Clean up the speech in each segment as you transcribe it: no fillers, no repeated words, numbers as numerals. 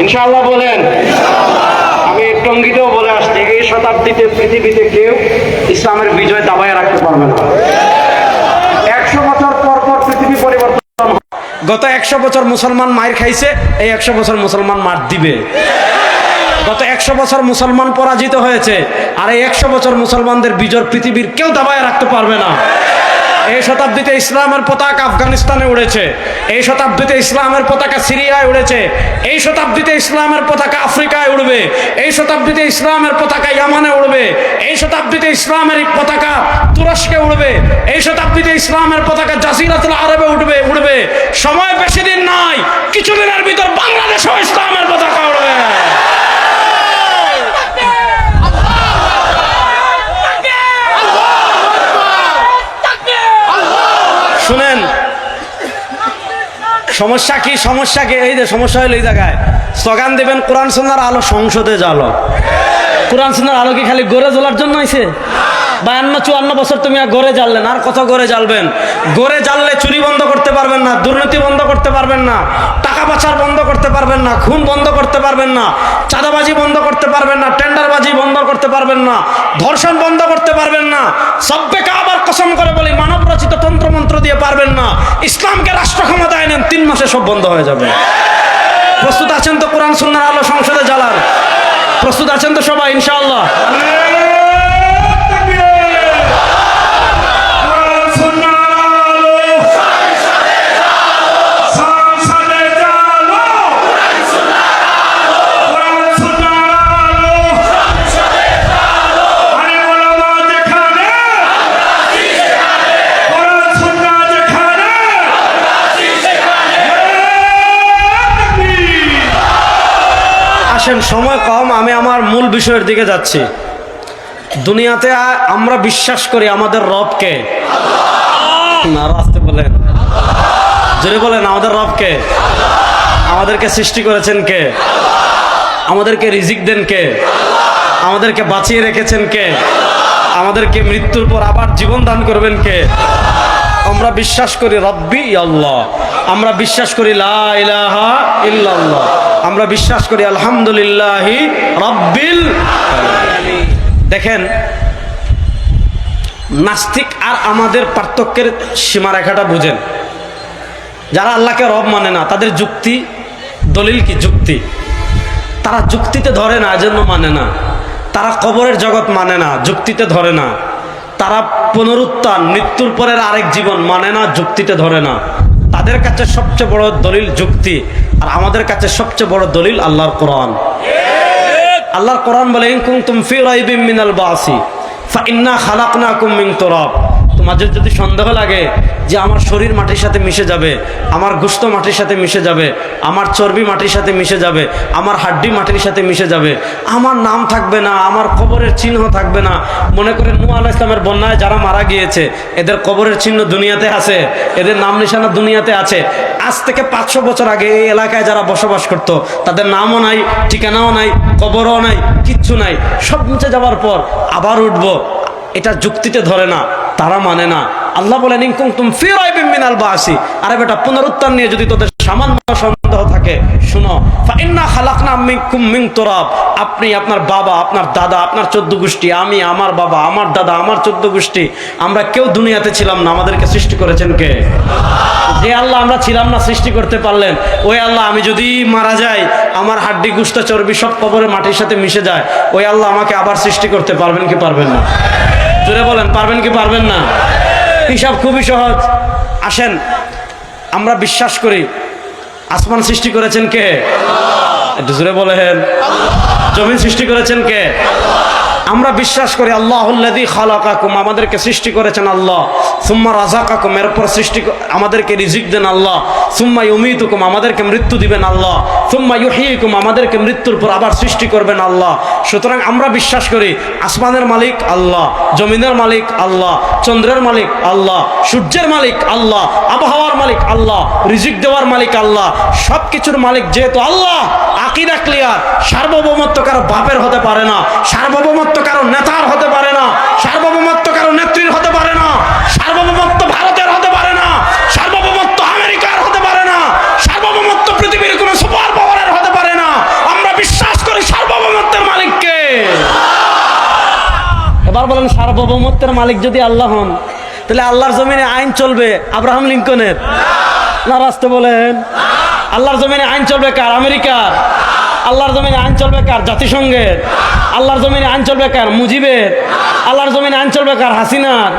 ইনশাআল্লাহ বলেন। আমি টঙ্গীতেও বলে আসছি, এই শতাব্দীতে পৃথিবীতে কেউ ইসলামের বিজয় দাবায় রাখতে পারবে না। 100 বছর পর পর পৃথিবী পরিবর্তন। গত 100 বছর মুসলমান মার খাইছে, এই 100 বছর মুসলমান মার দিবে। গত 100 বছর মুসলমান পরাজিত হয়েছে, আর এই 100 বছর মুসলমানদের বিজয় পৃথিবীর কেউ দাবায় রাখতে পারবে না। এই শতাব্দীতে ইসলামের পতাকা আফগানিস্তানে উড়েছে, এই শতাব্দীতে ইসলামের পতাকা সিরিয়ায় উড়েছে, এই শতাব্দীতে ইসলামের পতাকা আফ্রিকায় উড়বে, এই শতাব্দীতে ইসলামের পতাকা ইয়ামানে উড়বে, এই শতাব্দীতে ইসলামের পতাকা তুরস্কে উড়বে, এই শতাব্দীতে ইসলামের পতাকা জাজিরাতুল আরবে উড়বে। সময় বেশি দিন নাই, কিছুদিনের ভিতর বাংলাদেশেও ইসলামের পতাকা উড়বে। শুনেন, সমস্যা কি? এই যে সমস্যা হলো এই জায়গায় স্লোগান দেবেন কোরআন সুন্নাহর আলো সংসদে জ্বালো। কোরআন সুন্নাহর আলো কি খালি গড়ে জ্বলার জন্য হয়েছে? 52-54 বছর তুমি গড়ে জ্বাললেন, আর কত গড়ে জ্বালবেন? গড়ে জ্বাললে চুরি বন্ধ করতে পারবেন না, দুর্নীতি বন্ধ করতে পারবেন না, টাকা পাচার বন্ধ করতে পারবেন না, খুন বন্ধ করতে পারবেন না, চাঁদাবাজি বন্ধ করতে পারবেন না, টেন্ডারবাজি বন্ধ করতে পারবেন না, ধর্ষণ বন্ধ করতে পারবেন না, সব্যকে আবার কসম করে বলি মানব রচিত তন্ত্রমন্ত্র দিয়ে পারবেন না। ইসলামকে রাষ্ট্র ক্ষমতায় নেন, 3 মাসে সব বন্ধ হয়ে যাবে। প্রস্তুত আছেন তো কোরআন সুন্নাহর আলো সংসদে জ্বালার? প্রস্তুত আছেন তো সবাই ইনশাআল্লাহ? সময় কম, আমি আমার মূল বিষয়ের দিকে যাচ্ছি। দুনিয়াতে আমরা বিশ্বাস করি আমাদের রবকে, না আসতে বলেন, জোরে বলেন, আমাদের রবকে। আমাদেরকে সৃষ্টি করেছেন কে? আমাদেরকে রিজিক দেন কে? আমাদেরকে বাঁচিয়ে রেখেছেন কে? আমাদেরকে মৃত্যুর পর আবার জীবন দান করবেন কে? আমরা বিশ্বাস করি রব্বি আল্লাহ, আমরা বিশ্বাস করি লা ইলাহা ইল্লাল্লাহ, আমরা বিশ্বাস করি আলহামদুলিল্লাহি রাব্বিল আলামিন। দেখেন, নাস্তিক আর আমাদের পার্থক্যের সীমারেখাটা বুঝেন। যারা আল্লাহকে রব মানে না, তাদের যুক্তি দলিল কি? যুক্তি। তারা যুক্তিতে ধরে না, এজন্য মানে না। তারা কবরের জগৎ মানে না, যুক্তিতে ধরে না। তারা পুনরুত্থান, মৃত্যুর পরের আরেক জীবন মানে না, যুক্তিতে ধরে না। তাদের কাছে সবচেয়ে বড় দলিল যুক্তি, আর আমাদের কাছে সবচেয়ে বড় দলিল আল্লাহর কোরআন। আল্লাহর কোরআন বলে, ইন কুনতুম ফি রাইবিম মিনাল বাসি ফাইন্না খালাকনাকুম মিন তুরাব। তোমাদের যদি সন্দেহ লাগে যে আমার শরীর মাটির সাথে মিশে যাবে, আমার গোশত মাটির সাথে মিশে যাবে, আমার চর্বি মাটির সাথে মিশে যাবে, আমার হাড্ডি মাটির সাথে মিশে যাবে, আমার নাম থাকবে না, আমার কবরের চিহ্ন থাকবে না। মনে করেন নূহ আলাইহিস সালামের বন্যায় যারা মারা গিয়েছে, এদের কবরের চিহ্ন দুনিয়াতে আছে, এদের নাম নিশানা দুনিয়াতে আছে। আজ থেকে 500 বছর আগে এই এলাকায় যারা বসবাস করত, তাদের নামও নাই, ঠিকানাও নাই, কবরও নাই, কিচ্ছু নাই। সব মুছে যাওয়ার পর আবার উঠবো, এটা যুক্তিতে ধরে না, তারা মানে না। আল্লাহ বলেন, ইন কুনতুম ফি রাইবিম মিনাল বাসি। আরে বেটা, পুনরুত্থান নিয়ে যদি তোদের সামান্য সন্দেহ থাকে, শুনো, ফাইন্না খালাকনাকুম মিন তুরাব। আপনি, আপনার বাবা, আপনার দাদা, আপনার 14 গোষ্ঠী, আমি, আমার বাবা, আমার দাদা, আমার 14 গোষ্ঠী, আমরা কেউ দুনিয়াতে ছিলাম না। আমাদেরকে সৃষ্টি করেছেন কে? যে আল্লাহ আমরা ছিলাম না সৃষ্টি করতে পারলেন, ওই আল্লাহ আমি যদি মারা যাই, আমার হাড্ডি গোশত চর্বি সব কবরের মাটির সাথে মিশে যায়, ওই আল্লাহ আমাকে আবার সৃষ্টি করতে পারবেন কি পারবেন না? জোরে বলেন, পারবেন কি পারবেন না? হিসাব খুবই সহজ। আসেন, আমরা বিশ্বাস করি আসমান সৃষ্টি করেছেন কে? একটু জোরে বলেন। জমিন সৃষ্টি করেছেন কে? আমরা বিশ্বাস করি আল্লাহুল্লাযী খালাকাকুম, আমাদেরকে সৃষ্টি করেছেন আল্লাহ। সুম্মা রাযাকাকুম, এরপর সৃষ্টি আমাদেরকে রিজিক দেন আল্লাহ। সুম্মা ইউমীতুকুম, আমাদেরকে মৃত্যু দিবেন আল্লাহ। সুম্মা ইউহয়িকুম, আমাদেরকে মৃত্যুর পর আবার সৃষ্টি করবেন আল্লাহ। সুতরাং আমরা বিশ্বাস করি আসমানের মালিক আল্লাহ, জমিনের মালিক আল্লাহ, চন্দ্রের মালিক আল্লাহ, সূর্যের মালিক আল্লাহ, আবহাওয়ার মালিক আল্লাহ, রিজিক দেওয়ার মালিক আল্লাহ, সব কিছুর মালিক যেহেতু আল্লাহ, আকীদা ক্লিয়ার। সার্বভৌমত্ব কারো বাপের হতে পারে না, সার্বভৌমত্ব কারো নেতার হতে পারে না, সার্বভৌমত্ব কারো নেত্রীর হতে পারে না, সার্বভৌমত্ব ভারতের হতে পারে না, সার্বভৌমত্ব আমেরিকার হতে পারে না, সার্বভৌমত্ব পৃথিবীর কোনো সুপার পাওয়ারের হতে পারে না। সার্বভৌমত্বের মালিক যদি আল্লাহ হন, তাহলে আল্লাহর জমিনে আইন চলবে আব্রাহাম লিঙ্কনের না? রাস্তে বলেন, আল্লাহর জমিনে আইন চলবে কার? আমেরিকার? আল্লাহর জমিনে আইন চলবে কার? জাতিসংঘের? আল্লাহর জমিনে আইন চলবে কার? মুজিবের? আল্লাহর জমিনে আইন চলবে কার? হাসিনার?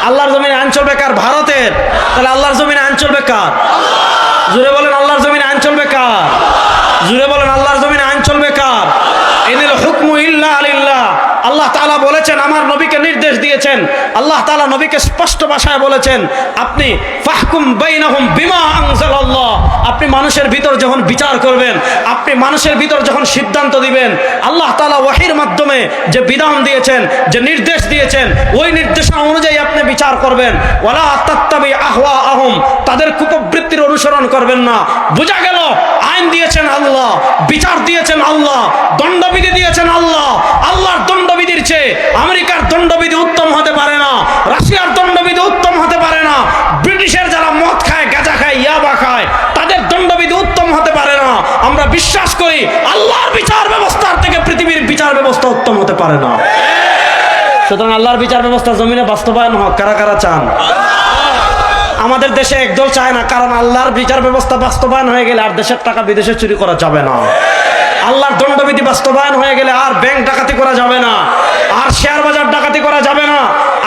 আল্লাহর জমিনে আইন চলবে কার? ভারতের? তাহলে আল্লাহর জমিনে আইন চলবে কার? জুড়ে বলেন, আল্লাহর জমিনে আইন চলবে কার? জুড়ে বলেন, আল্লাহর জমিনে আইন চলবে কার? ইনিল হুকমু ইল্লা লিল্লাহ। আল্লাহ তাআলা বলেছেন, আমার নবীকে নির্দেশ দিয়েছেন, আল্লাহ তাআলা নবীকে স্পষ্ট ভাষায় বলেছেন, আপনি ফাহকুম বাইনাহুম বিমা আনজালাল্লাহ, আপনি মানুষের ভিতর যখন বিচার করবেন, আপনি মানুষের ভিতর যখন সিদ্ধান্ত দিবেন, আল্লাহ তাআলা ওয়াহির মাধ্যমে যে বিধান দিয়েছেন, যে নির্দেশ দিয়েছেন, ওই নির্দেশনা অনুযায়ী আপনি বিচার করবেন। ওয়ালা তাত্তাবি আহওয়াআহুম, তাদের কুপ্রবৃত্তির অনুসরণ করবেন না। বোঝা গেল, আইন দিয়েছেন আল্লাহ, বিচার দিয়েছেন আল্লাহ, দণ্ডবিধি দিয়েছেন আল্লাহ। আল্লাহর দণ্ডবিধির চেয়ে আমেরিকার দণ্ডবিধি উত্তম হতে পারে না, রাশিয়ার দণ্ডবিধি উত্তম হতে পারে না, ব্রিটিশের যারা মদ খায়, গাঁজা খায়, ইয়াবা খায়, তাদের দণ্ডবিধি উত্তম হতে পারে না। আমরা বিশ্বাস করি আল্লাহর বিচার ব্যবস্থার থেকে পৃথিবীর বিচার ব্যবস্থা উত্তম হতে পারে না। সুতরাং আল্লাহর বিচার ব্যবস্থা জমিনে বাস্তবায়ন হোক। কারা কারা চান? আমাদের দেশে একদল চায় না, কারণ আল্লাহর বিচার ব্যবস্থা বাস্তবায়ন হয়ে গেলে আর দেশের টাকা বিদেশে চুরি করা যাবে না। আল্লাহর দণ্ডবিধি বাস্তবায়ন হয়ে গেলে আর ব্যাংক ডাকাতি করা যাবে না, আর শেয়ার বাজার ডাকাতি করা যাবে না,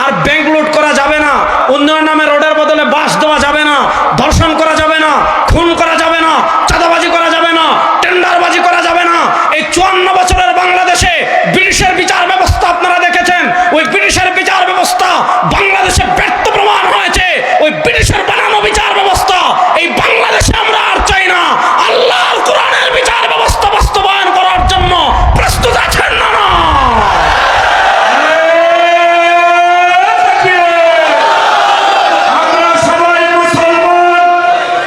আর ব্যাংক লুট করা যাবে না, উন্নয়ন নামে রোডের বদলে বাস দেওয়া যাবে না, ধর্ষণ করা যাবে না, খুন করা যাবে না, চাঁদাবাজি করা যাবে না, টেন্ডারবাজি করা যাবে না। এই 54 বছরের বাংলাদেশে ব্রিটিশের বিচার ব্যবস্থা আপনারা দেখেছেন, ওই ব্রিটিশের বিচার ব্যবস্থা বাংলাদেশে ব্যর্থ প্রমাণ হয়েছে। ওই ব্রিটিশের বানানো বিচার ব্যবস্থা এই বাংলাদেশে আমরা আর চাই না। আল্লাহর কোরআনের বিচার ব্যবস্থা বাস্তবায়ন করার জন্য প্রস্তুত আছেন না? না, আমরা সবাই মুসলমান,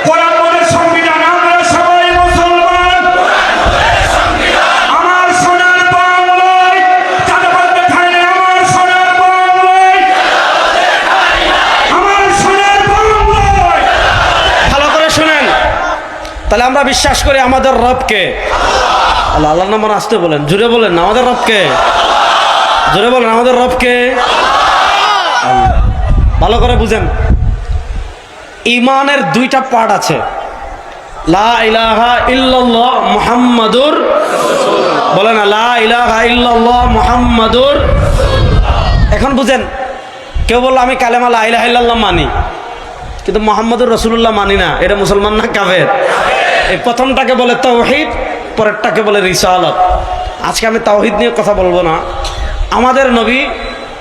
কোরআন আমাদের সংবিধান, আমরা সবাই মুসলমান। আমার সোনার বাংলায় চাঁদাবাজ খায় না, আমার সোনার বাংলায়, আমার সোনার বাংলায়। ভালো করে শুনেন, তাহলে আমরা বিশ্বাস করি আমাদের রবকে। আল্লাহ, আল্লাহর নাম আসতে বলেন, জুড়ে বলেন, আমাদের রবকে। জুড়ে বলেন, আমাদের রবকে। আল্লাহ। ভালো করে বুঝেন, ইমানের দুইটা পার্ট আছে, লা ইলাহা ইল্লাল্লাহ মুহাম্মাদুর, বলেন না, লা ইলাহা ইল্লাল্লাহ মুহাম্মাদুর। এখন বুঝেন, কেউ বললো আমি কালেমা লা ইলাহা ইল্লাল্লাহ মানি, কিন্তু মুহাম্মাদুর রাসূলুল্লাহ মানি না, এটা মুসলমান না কাফের? এই প্রথমটাকে বলে তাওহীদ, পরেরটাকে বলে রিসালাত। আজকে আমি তাওহীদ নিয়ে কথা বলবো না। আমাদের নবী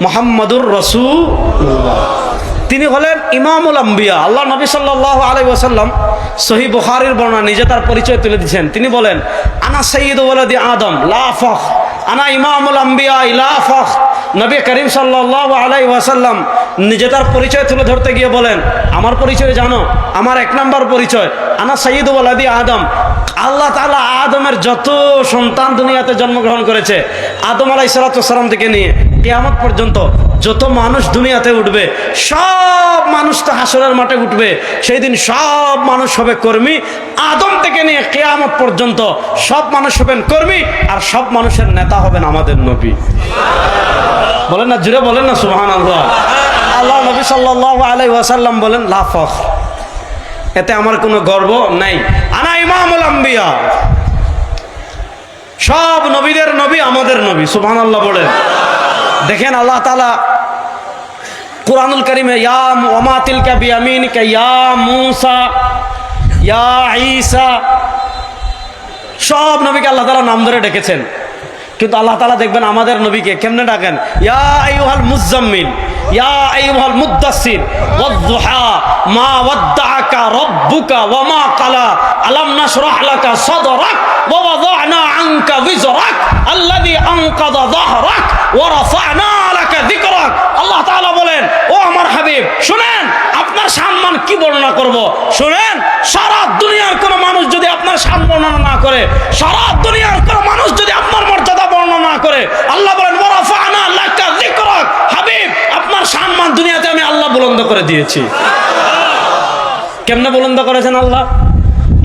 মুহাম্মাদুর রাসূলুল্লাহ, তিনি হলেন ইমামুল আম্বিয়া। আল্লাহ নবী সাল্লাল্লাহু আলাইহি ওয়াসাল্লাম সহিহ বুখারীর বর্ণনা নিজে তার পরিচয় তুলে দিয়েছেন। তিনি বলেন, আনা সাইয়্যিদু ওয়ালাদি আদম লা ফখ, আনা ইমামুল আম্বিয়া লা ফখ। নবী করিম সাল্লাল্লাহু আলাইহি ওয়াসাল্লাম নিজে তার পরিচয় তুলে ধরতে গিয়ে বলেন, আমার পরিচয় জানো? আমার 1 নম্বর পরিচয়, আনা সাইয়্যিদু ওয়ালাদি আদম। আল্লাহ তাআলা আদমের যত সন্তান দুনিয়াতে জন্মগ্রহণ করেছে, আদম আলাইহিস সালাম থেকে নিয়ে কিয়ামত পর্যন্ত যত মানুষ দুনিয়াতে উঠবে, সব মানুষ তো হাসরের মাঠে উঠবে। সেই দিন সব মানুষ হবে কর্মী। আদম থেকে নিয়ে কিয়ামত পর্যন্ত সব মানুষ হবেন কর্মী, আর সব মানুষের নেতা হবেন আমাদের নবী। বলেন না, জুড়ে বলেন না সুবহানাল্লাহ। আল্লাহ নবী সাল্লাল্লাহু আলাইহি ওয়াসাল্লাম বলেন, লা ফখর, এতে আমার কোনো গর্ব নাই। আনা ইমামুল আম্বিয়া, সব নবীদের নবী আমাদের নবী। সুবহানাল্লাহ বলেন। দেখেন আল্লাহ তাআলা কুরআনুল কারীমে ইয়া ওয়া তিলকা বিয়ামিনিকা ইয়া মূসা ইয়া ঈসা, সব নবীকে আল্লাহ তাআলা নাম ধরে ডেকেছেন। কিন্তু আল্লাহ তাআলা দেখবেন আমাদের নবীকে কেমনে ডাকেন, ইয়া আইয়ুহাল মুযাম্মিল ইয়া আইয়ুহাল মুদ্দাসসির ওয়াদ-দুহা মা ওয়াদ্দাআকা রাব্বুকা ওয়া মা ক্বালা আলাম নাশরাহ লাকা সাদরাক ওয়া ওয়াদা'না আনকা বিজরাক আল্লাযী আনকাযা যাহরাক ওয়া রাফা'না লাকা যিকরাক। আল্লাহ তাআলা বলেন, ও আমার হাবিব শুনেন, আপনার সম্মান কি বর্ণনা করব? শুনেন, সারা দুনিয়ার কোন মানুষ যদি আপনার সম্মান বর্ণনা না করে, সারা দুনিয়ার কোন মানুষ যদি আপনার মর্যাদা বর্ণনা না করে, আল্লাহ বলেন ওয়া রাফা'না লাকা যিকরাক, হাবিব আপনার সম্মান দুনিয়াতে আমি আল্লাহ বুলন্দ করে দিয়েছি। কেমনে বুলন্দ করেছেন আল্লাহ?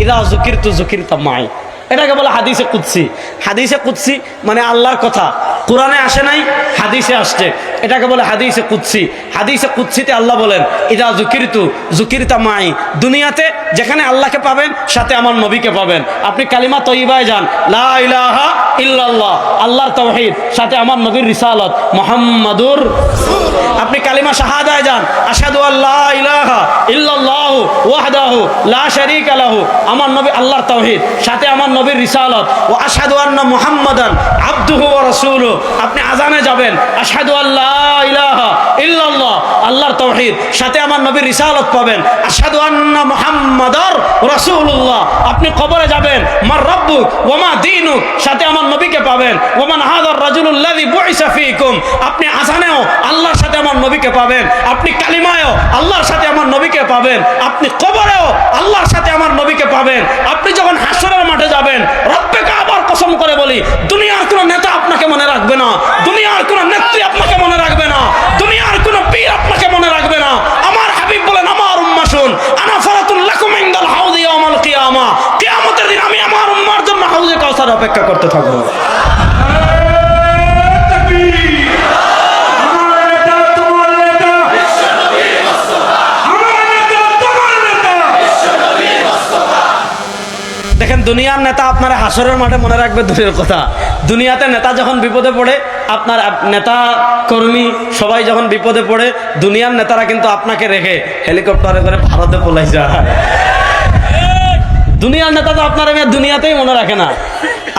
ইযা যুকিরতু যুকিরতা মাই, এটাকে বলে হাদিসে কুদসি। হাদিসে কুদসি মানে আল্লাহর কথা, কোরআনে আসে নাই, হাদিসে আসছে। এটাকে বলে হাদিসে কুদসি। হাদিসে কুদসিতে আল্লাহ বলেন, ইদা যুকিরতু যুকিরতা মাই। দুনিয়াতে যেখানে আল্লাহকে পাবেন, সাথে আমার নবীকে পাবেন। আপনি কালিমা তয়্যিবায় যান, লা ইলাহা ইল্লাল্লাহ, আল্লাহর তাওহীদ, সাথে আমার নবীর রিসালাত মুহাম্মাদুর। আপনি কালিমা শাহাদায় যান, আশহাদু আল্লা ইলাহা ইল্লাল্লাহু ওয়াহদাহু লা শারীকা লাহু, আমার নবী আল্লাহর তাওহীদ, সাথে আমার নবীর রিসালাত, ও আশহাদু আন্না মুহাম্মাদান আবদুহু ওয়া রাসূলুহু। আপনি আযানে যাবেন, আশহাদু আল্লা ইলাহা ইল্লাল্লাহ, আল্লাহর তাওহীদ, সাথে আমার নবীর রিসালাত পাবেন, আশহাদু আন্না মুহাম্মাদার রাসূলুল্লাহ। আপনি কবরে যাবেন, মার রাব্বুক ওয়া মা দীনুক, সাথে আমার নবীকে পাবেন, ওয়া মান হাযার রাজুলুল্লাযী বুইসা ফীকুম। আপনি আযানেও আল্লাহর সাথে আমার নবীকে পাবেন, আপনি কালিমায়ও আল্লাহর সাথে আমার নবীকে পাবেন, আপনি কবরেও আল্লাহর সাথে আমার নবীকে পাবেন। আপনি যখন হাসরের মাঠে যাবেন, রব্বে কাবার কসম করে বলি, দুনিয়ার কোনো নেতা আপনাকে মনে রাখবে না, দুনিয়ার কোনো নেত্রী আপনাকে মনে রাখবে না, দুনিয়ার কোনো পীর আপনাকে মনে রাখবে না। আমার হাবিব বলেন, আমার উম্মাহ শুন, আনা ফারাতুল লাকুম ইনদাল হাউদি ইয়াউমাল কিয়ামা। কিয়ামতের দিন আমি আমার উম্মাহর জন্য হাউজে কাউসার অপেক্ষা করতে থাকবো। দেখেন, দুনিয়ার নেতা আপনারা হাসরের মাঠে মনে রাখবে দূরের কথা, দুনিয়াতে নেতা যখন বিপদে পড়ে, আপনার নেতা কর্মী সবাই যখন বিপদে পড়ে, দুনিয়ার নেতারা কিন্তু আপনাকে রেখে হেলিকপ্টারে করে ভারতে পলাই যায়। দুনিয়ার নেতা তো আপনারা দুনিয়াতেই মনে রাখে না।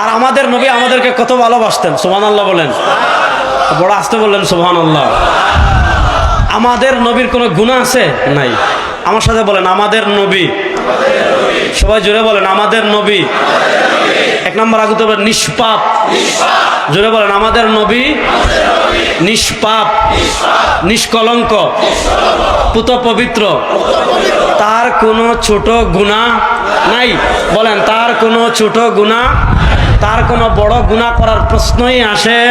আর আমাদের নবী আমাদেরকে কত ভালোবাসতেন, সুবহানাল্লাহ বলেন, বড় আস্তে বললেন সুবহানাল্লাহ। আমাদের নবীর কোনো গুনাহ আছে? নাই। আমার সাথে বলেন, আমাদের নবী। সবাই জোরে বলেন, আমাদের নবী। এক নম্বর আগে তো বলেন নিষ্পাপ। জোরে বলেন, আমাদের নবী নিষ্পাপ, নিষ্কলঙ্ক, পুত পবিত্র, তার কোনো ছোট গুনাহ নাই। বলেন, তার কোনো ছোট গুনাহ, তার কোনো বড় গুনাহ করার প্রশ্নই আসে।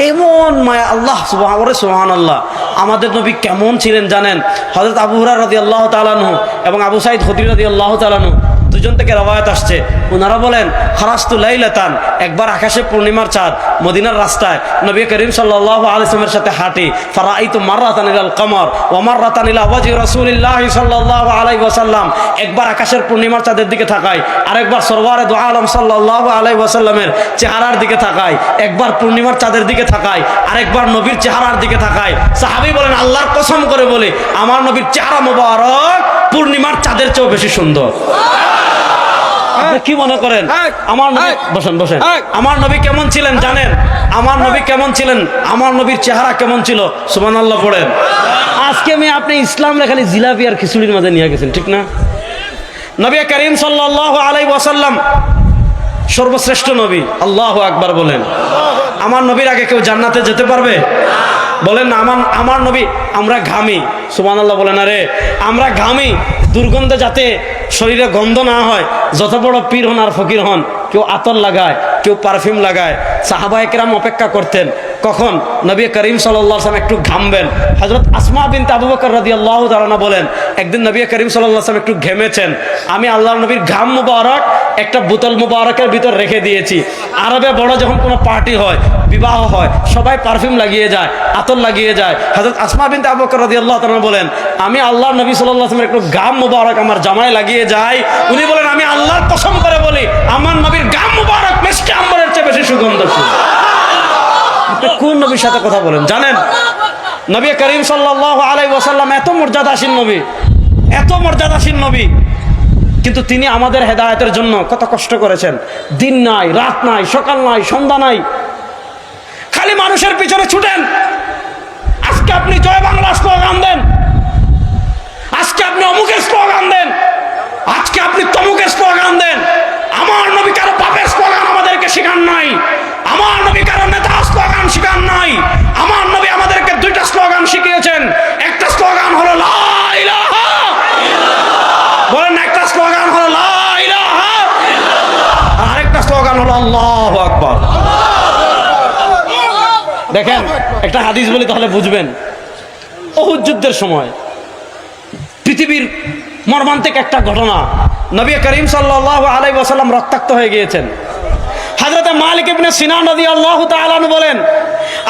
এমন মায়া, আল্লাহ সুবহানাল্লাহ। আমাদের নবী কেমন ছিলেন জানেন? হযরত আবু হুরায়রা রাদিয়াল্লাহু তাআলা আনহু এবং আবু সাঈদ খুদরী রাদিয়াল্লাহু তাআলা আনহু দুজন থেকে রওয়ায়াত আসছে। ওনারা বলেন, খারাজতু লাইলাতান, একবার আকাশে পূর্ণিমার চাঁদ, মদিনার রাস্তায় নবী করিম সাল্লাল্লাহু আলাইহি ওয়াসাল্লামের সাথে হাঁটি। ফারাআইতু মাররাতান ইলাল কমর ওয়া মাররাতান ইলা ওয়াজহি রাসূলিল্লাহি সাল্লাল্লাহু আলাইহি ওয়াসাল্লাম। একবার আকাশের পূর্ণিমার চাঁদের দিকে তাকাই, আরেকবার সরওয়ারে দু আলম সাল্লাল্লাহু আলাইহি ওয়াসাল্লামের চেহারার দিকে তাকাই। একবার পূর্ণিমার চাঁদের দিকে তাকাই, আরেকবার নবীর চেহারার দিকে তাকাই। সাহাবী বলেন, আল্লাহর কসম করে বলি, আমার নবীর চেহারা মোবারক পূর্ণিমার চাঁদের চেয়েও বেশি সুন্দর। কি মনে করেন? আমার নবী, বসেন বসেন, আমার নবী কেমন ছিলেন জানেন? আমার নবী কেমন ছিলেন? আমার নবীর চেহারা কেমন ছিল? সুবহানাল্লাহ পড়েন। আজকে আপনি ইসলাম খালি জিলাপি আর খিচুড়ির মাঝে নিয়ে গেছেন, ঠিক না? নবী করিম সাল্লাল্লাহু আলাইহি ওয়াসাল্লাম সর্বশ্রেষ্ঠ নবী। আল্লাহু আকবার বলেন। আমার নবীর আগে কেউ জান্নাতে যেতে পারবে? বলেন না। আমার নবী, আমরা ঘামি, সুবহানাল্লাহ বলেন। আরে আমরা ঘামি, দুর্গন্ধে যাতে শরীরে গন্ধ না হয়, যত বড় পীর হন আর ফকির হন, কেউ আতর লাগায়, কেউ পারফিউম লাগায়। সাহাবায়ে কেরাম অপেক্ষা করতেন কখন নবী করিম সাল্লাল্লাহু আলাইহি ওয়াসাল্লাম একটু ঘামবেন। হযরত আসমা বিনতে আবু বকর রাদিয়াল্লাহু তাআলা বলেন, একদিন নবী করিম সাল্লাল্লাহু আলাইহি ওয়াসাল্লাম একটু ঘেমেছেন। আমি আল্লাহর নবীর ঘাম মুবারক একটা বোতল মুবারকের ভিতর রেখে দিয়েছি। আরবে বড় যখন কোনো পার্টি হয়, বিবাহ হয়, সবাই পারফিউম লাগিয়ে যায়, আতর লাগিয়ে যায়। হযরত আসমা বিনতে আবু বকর রাদিয়াল্লাহু তাআলা বলেন, আমি আল্লাহর নবী সাল্লাল্লাহু আলাইহি ওয়াসাল্লামের একটু ঘাম মুবারক আমার জামায় লাগিয়ে যাই। উনি বলেন, আমি আল্লাহর কসম করে বলি, আমার নবীর ঘাম মুবারক মিশকে আম্বরের চেয়ে বেশি সুগন্ধশীল। আপনি কোন নবীর সাথে কথা বলেন জানেন? নবী করিম সাল্লাল্লাহু আলাইহি ওয়াসাল্লাম এত মর্যাদাশীল নবী, এত মর্যাদাশীল নবী, কিন্তু তিনি আমাদের হেদায়েতের জন্য কত কষ্ট করেছেন। দিন নাই, রাত নাই, সকাল নাই, সন্ধ্যা নাই, খালি মানুষের পিছনে ছুটেন। আজকে আপনি জয় বাংলা স্লোগান দেন, আজকে আপনি অমুকের স্লোগান দেন, আজকে আপনি তমুকের স্লোগান দেন। আমার নবী কারো বাপের স্লোগান আমাদেরকে শেখান নাই, আমার নবী কারো নেতা স্লোগান শেখান নাই। আমার নবী আমাদেরকে দুইটা স্লোগান শিখিয়েছেন। একটা স্লোগান হলো লা ইলাহা ইল্লাল্লাহ, বলেন একটা স্লোগান হলো লা ইলাহা ইল্লাল্লাহ, আরেকটা স্লোগান হলো আল্লাহু আকবার। দেখেন, একটা হাদিস বলি তাহলে বুঝবেন। উহুদ যুদ্ধের সময় পৃথিবীর মর্মান্তিক একটা ঘটনা, নবী করিম সাল্লাল্লাহু আলাইহি ওয়াসাল্লাম রক্তাক্ত হয়ে গিয়েছেন। হযরত মালিক ইবনে সিনান রাদিয়াল্লাহু তাআলা আনহু বলেন,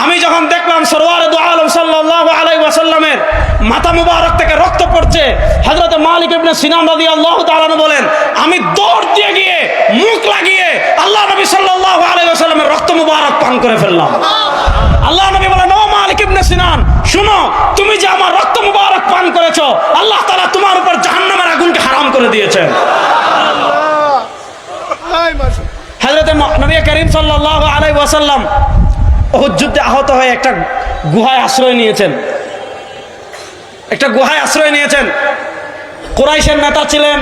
আমি যখন দেখলাম সরওয়ারে দু আলম সাল্লাল্লাহু আলাইহি ওয়াসাল্লামের মাথা মুবারক থেকে রক্ত পড়ছে, হযরত মালিক ইবনে সিনান রাদিয়াল্লাহু তাআলা আনহু বলেন, আমি দৌড় দিয়ে গিয়ে মুখ লাগিয়ে আল্লাহ নবী সাল্লাল্লাহু আলাইহি ওয়াসাল্লামের রক্ত মুবারক পান করে ফেললাম। আল্লাহ নবী বলেন, ও মালিক ইবনে সিনান, শুনো, তুমি যে আমার রক্ত মুবারক পান করেছো, আল্লাহ তাআলা তোমার উপর জাহান্নামের আগুনকে হারাম করে দিয়েছেন। হযরত নবী করিম সাল্লাল্লাহু আলাইহি ওয়াসাল্লাম উহুদ যুদ্ধে আহত হয়ে একটা গুহায় আশ্রয় নিয়েছেন। একটা গুহায় আশ্রয় নিয়েছেন। কুরাইশের নেতা ছিলেন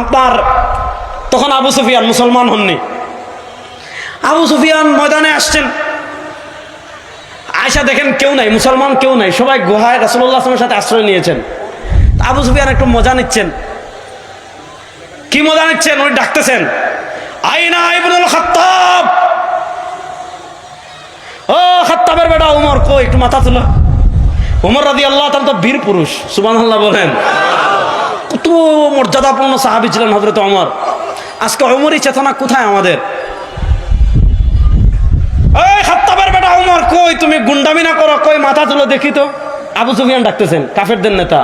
আপনার তখন আবু সুফিয়ান, মুসলমান হননি। আবু সুফিয়ান ময়দানে আসছেন, আয়সা দেখেন কেউ নাই, মুসলমান কেউ নাই, সবাই গুহায় রাসূলুল্লাহ সাল্লাল্লাহু আলাইহি ওয়াসাল্লামের সাথে আশ্রয় নিয়েছেন। আবু সুফিয়ান একটু মজা নিচ্ছেন। কি মজা নিচ্ছেন? উনি ডাকতেছেন, আইনা ইবনুল খাত্তাব, ও খাত্তাবের বেটা উমর, কই একটু মাথা তুলো। উমর রাদিয়াল্লাহু তাআলা তো বীর পুরুষ, সুবহানাল্লাহ বলেন। কত মর্যাদাপূর্ণ সাহাবী ছিলেন হযরত ওমর। আজকে ওমরই চেতনা কোথায় আমাদের? এই খাত্তাবের বেটা উমর, কই তুমি গুন্ডামি না করো, কই মাথা তুলো দেখি তো। আবু সুফিয়ান ডাকতেছেন, কাফেরদের নেতা।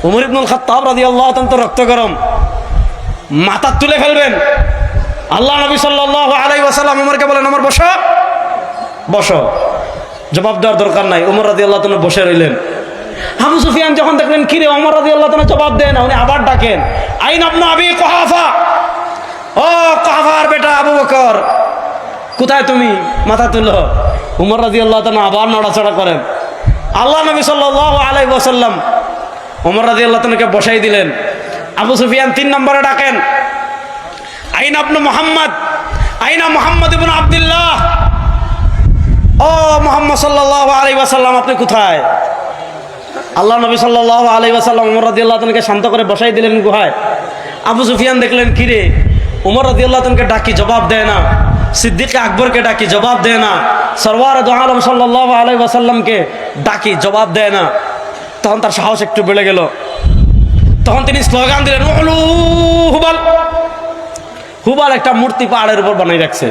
উমর ইবনুল খাত্তাব রাদিয়াল্লাহু তাআলা তো রক্ত গরম, মাথা তুলে ফেলবেন। আল্লাহ নবী সাল্লাল্লাহু আলাইহি ওয়াসাল্লাম উমরকে বলেন, ওমর বসো, বসো, জবাব দেওয়ার দরকার নাই। উমর রাদিয়াল্লাহু তাআলা বসে রইলেন। আবু সুফিয়ান যখন দেখলেন কিরে ওমর রাদিয়াল্লাহু তাআলা জবাব দেন না, উনি আবার ডাকেন, আইন ইবনে আবি কুহাফা, ও কুহাফার বেটা আবু বকর, কোথায় তুমি? মাথা তুলো। উমর রাদিয়াল্লাহু তাআলা আবার নড়াচড়া করেন। আল্লাহ নবী সাল্লাল্লাহু আলাইহি ওয়াসাল্লাম উমর রাদিয়াল্লাহু তাআলাকে বসাই দিলেন। আবু সুফিয়ান 3 নম্বরে ডাকেন, আইন ইবনে মুহাম্মদ, আইনা মুহাম্মদ ইবনে আব্দুল্লাহ, ও মুহাম্মদ সাল্লাল্লাহু আলাইহি ওয়াসাল্লাম আপনি কোথায়? আল্লাহ নবী সাল্লাল্লাহু আলাইহি ওয়াসাল্লাম উমর রাদিয়াল্লাহু তাআলাকে শান্ত করে বসাই দিলেন গুহায়। আবু সুফিয়ান দেখলেন কিরে উমর রাদিয়াল্লাহু তাআলাকে ডাকি জবাব দেয় না, সিদ্দিক আকবরকে ডাকি জবাব দেয় না, সরওয়ারে দু আলম সাল্লাল্লাহু আলাইহি ওয়াসাল্লামকে ডাকি জবাব দেয় না। তখন তার সাহস একটু বেড়ে গেল। তখন তিনি স্লোগান দিলেন, উলু হুবাল। হুবাল একটা মূর্তি পাহাড়ের উপর বানাই রাখছে।